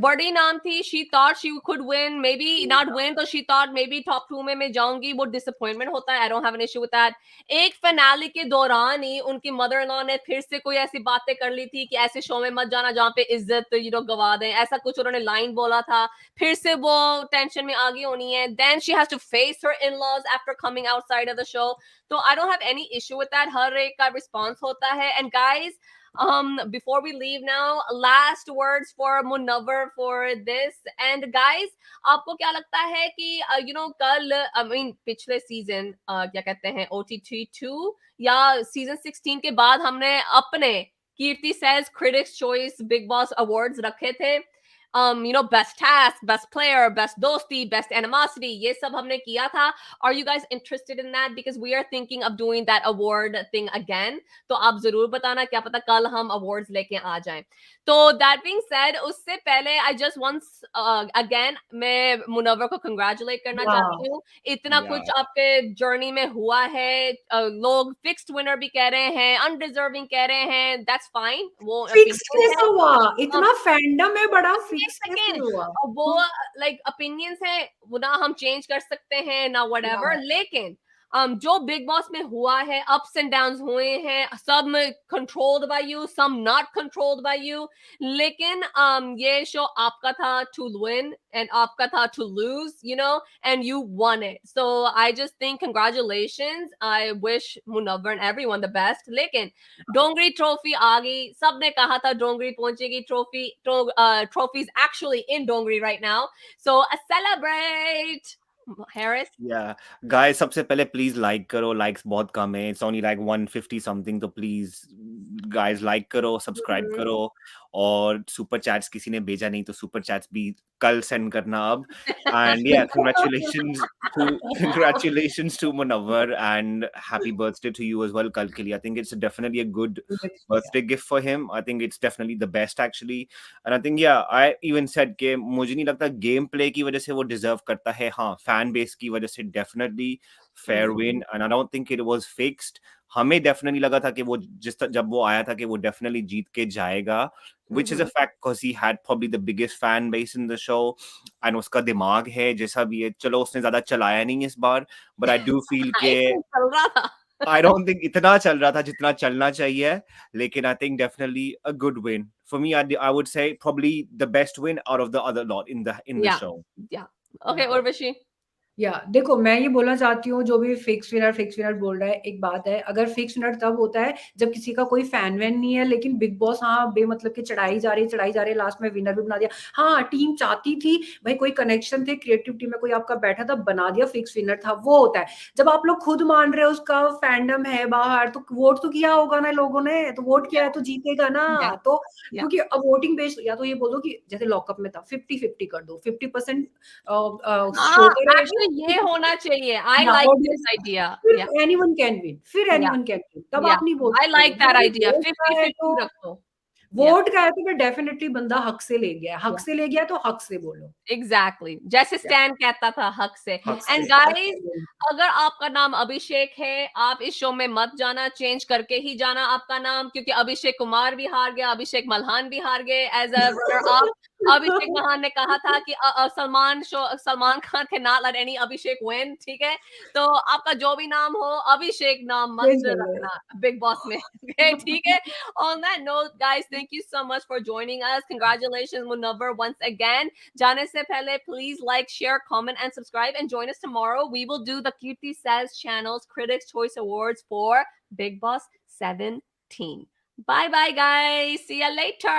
बड़ी नाम थी, she thought she could win, maybe not win, but she thought maybe top 2 में मैं जाऊंगी, वो disappointment होता है, I don't have an issue with that. एक finale के दौरान ही उनकी mother in law ने फिर से कोई ऐसी बातें कर ली थी कि ऐसे शो में मत जाना जहाँ पे इज्जत गवा दें, ऐसा कुछ उन्होंने लाइन बोला था, फिर से वो टेंशन में आगे होनी है, then she has to face her in-laws after coming outside of the show. So I don't have any issue with that. हर एक का response होता है. And guys, before we leave now, last words for Munawar for this. And guys, आपको क्या लगता है कि कल I mean पिछले season क्या कहते हैं OTT 2 या season 16 के बाद हमने अपने कीर्ति says Critics Choice Big Boss Awards रखे थे, best task, best player, best dosti, best animosity, ये सब हमने किया था. Are you guys interested in that? Because we are thinking of doing that award thing again. तो आप जरूर बताना, क्या पता कल हम awards लेके आ जाएं. तो that being said, उससे पहले I just once again मैं मुनव्वर को congratulate करना चाहती हूँ. इतना कुछ आपके journey में हुआ है, लोग fixed winner भी कह रहे हैं, undeserving कह रहे हैं, that's fine. वो फिक्स opinion कैसे है. हुआ? इतना फैंडम है बड़ा, एक फिक्स कैसे सेकेंड, हुआ? वो लाइक ओपिनियंस है, वो ना हम चेंज कर सकते हैं ना व्हाटएवर, लेकिन जो बिग बॉस में हुआ है, अप्स एंड डाउन्स हुए हैं, सब controlled by you, some not controlled by you, लेकिन ये शो आपका था टू विन एंड आपका था to lose, and you won it. So I just think congratulations, I wish Munawar and everyone the best. लेकिन डोंगरी ट्रॉफी आ गई, सबने कहा था डोंगरी पहुंचेगी, trophies actually in Dongri right now, so celebrate. Harris? Yeah, guys, सबसे पहले please like करो, likes बहुत कम है, it's only like 150 something, तो please guys like करो, subscribe करो, और super chats किसी ने भेजा नहीं तो super chats भी कल send करना अब. And yeah, congratulations to Munawar, and happy birthday to you as well कल के लिए. I think it's definitely a good birthday gift for him. I think it's definitely the best actually. And I think I even said कि मुझे नहीं लगता game play की वजह से वो डिजर्व करता है, हाँ फैन बेस की वजह से definitely fair win, and I don't think it was fixed. हमें डेफिनेटली लगा था कि वो जब वो आया था कि वो डेफिनेटली जीत के जाएगा, which is a fact because he had probably the biggest fan base in the show, and उसका दिमाग है जैसा भी है, चलो उसने ज्यादा चलाया नहीं इस बार, but I do feel के चल रहा था. I don't think इतना चल रहा था जितना चलना चाहिए, लेकिन I think definitely a good win. For me, I would say probably the best win out of the other lot in the show. Yeah. Okay, Urvashi. या देखो, मैं ये बोलना चाहती हूँ, जो भी फिक्स विनर बोल रहा है, एक बात है, अगर फिक्स विनर तब होता है जब किसी का कोई फैन वैन नहीं है, लेकिन बिग बॉस बेमतलब के चढ़ाई जा रही, लास्ट में विनर भी बना दिया. हाँ, टीम चाहती थी भाई, कोई कनेक्शन थे, क्रिएटिव टीम में कोई आपका बैठा था, बना दिया, फिक्स विनर था, वो होता है. जब आप लोग खुद मान रहे हो उसका फैंडम है बाहर, तो वोट तो किया होगा ना लोगों ने, तो वोट किया है तो जीतेगा ना. तो क्योंकि अब वोटिंग बेस्ड, या तो ये बोल दो कि जैसे लॉकअप में था 50-50 कर दो, 50% शो करेगा, ये होना चाहिए. I like this idea. Yeah. anyone can win. तब आप नहीं बोल I like that idea. Vote 50-50 रखो. वोट का है तो फिर डेफिनेटली बंदा हक से ले गया, तो हक से बोलो. Exactly. जैसे स्टैन कहता था, हक से. And guys, अगर आपका नाम अभिषेक है, आप इस शो में मत जाना, चेंज करके ही जाना आपका नाम, क्योंकि अभिषेक कुमार भी हार गया, अभिषेक मल्हान भी हार गए एज अ रनर अप. अभिषेक मल्हान ने कहा था कि सलमान खान के not let any Abhishek win, ठीक है? तो आपका जो भी नाम हो, अभिषेक नाम मत रखना बिग बॉस में, ठीक है? On that note, guys, thank you so much for joining us. Congratulations, Munawar, once again. जाने से पहले, please like, share, comment, and subscribe, and join us tomorrow. We will do the Kirti Says channel's Critics' Choice Awards for Bigg Boss 17. Bye-bye, guys. See ya later.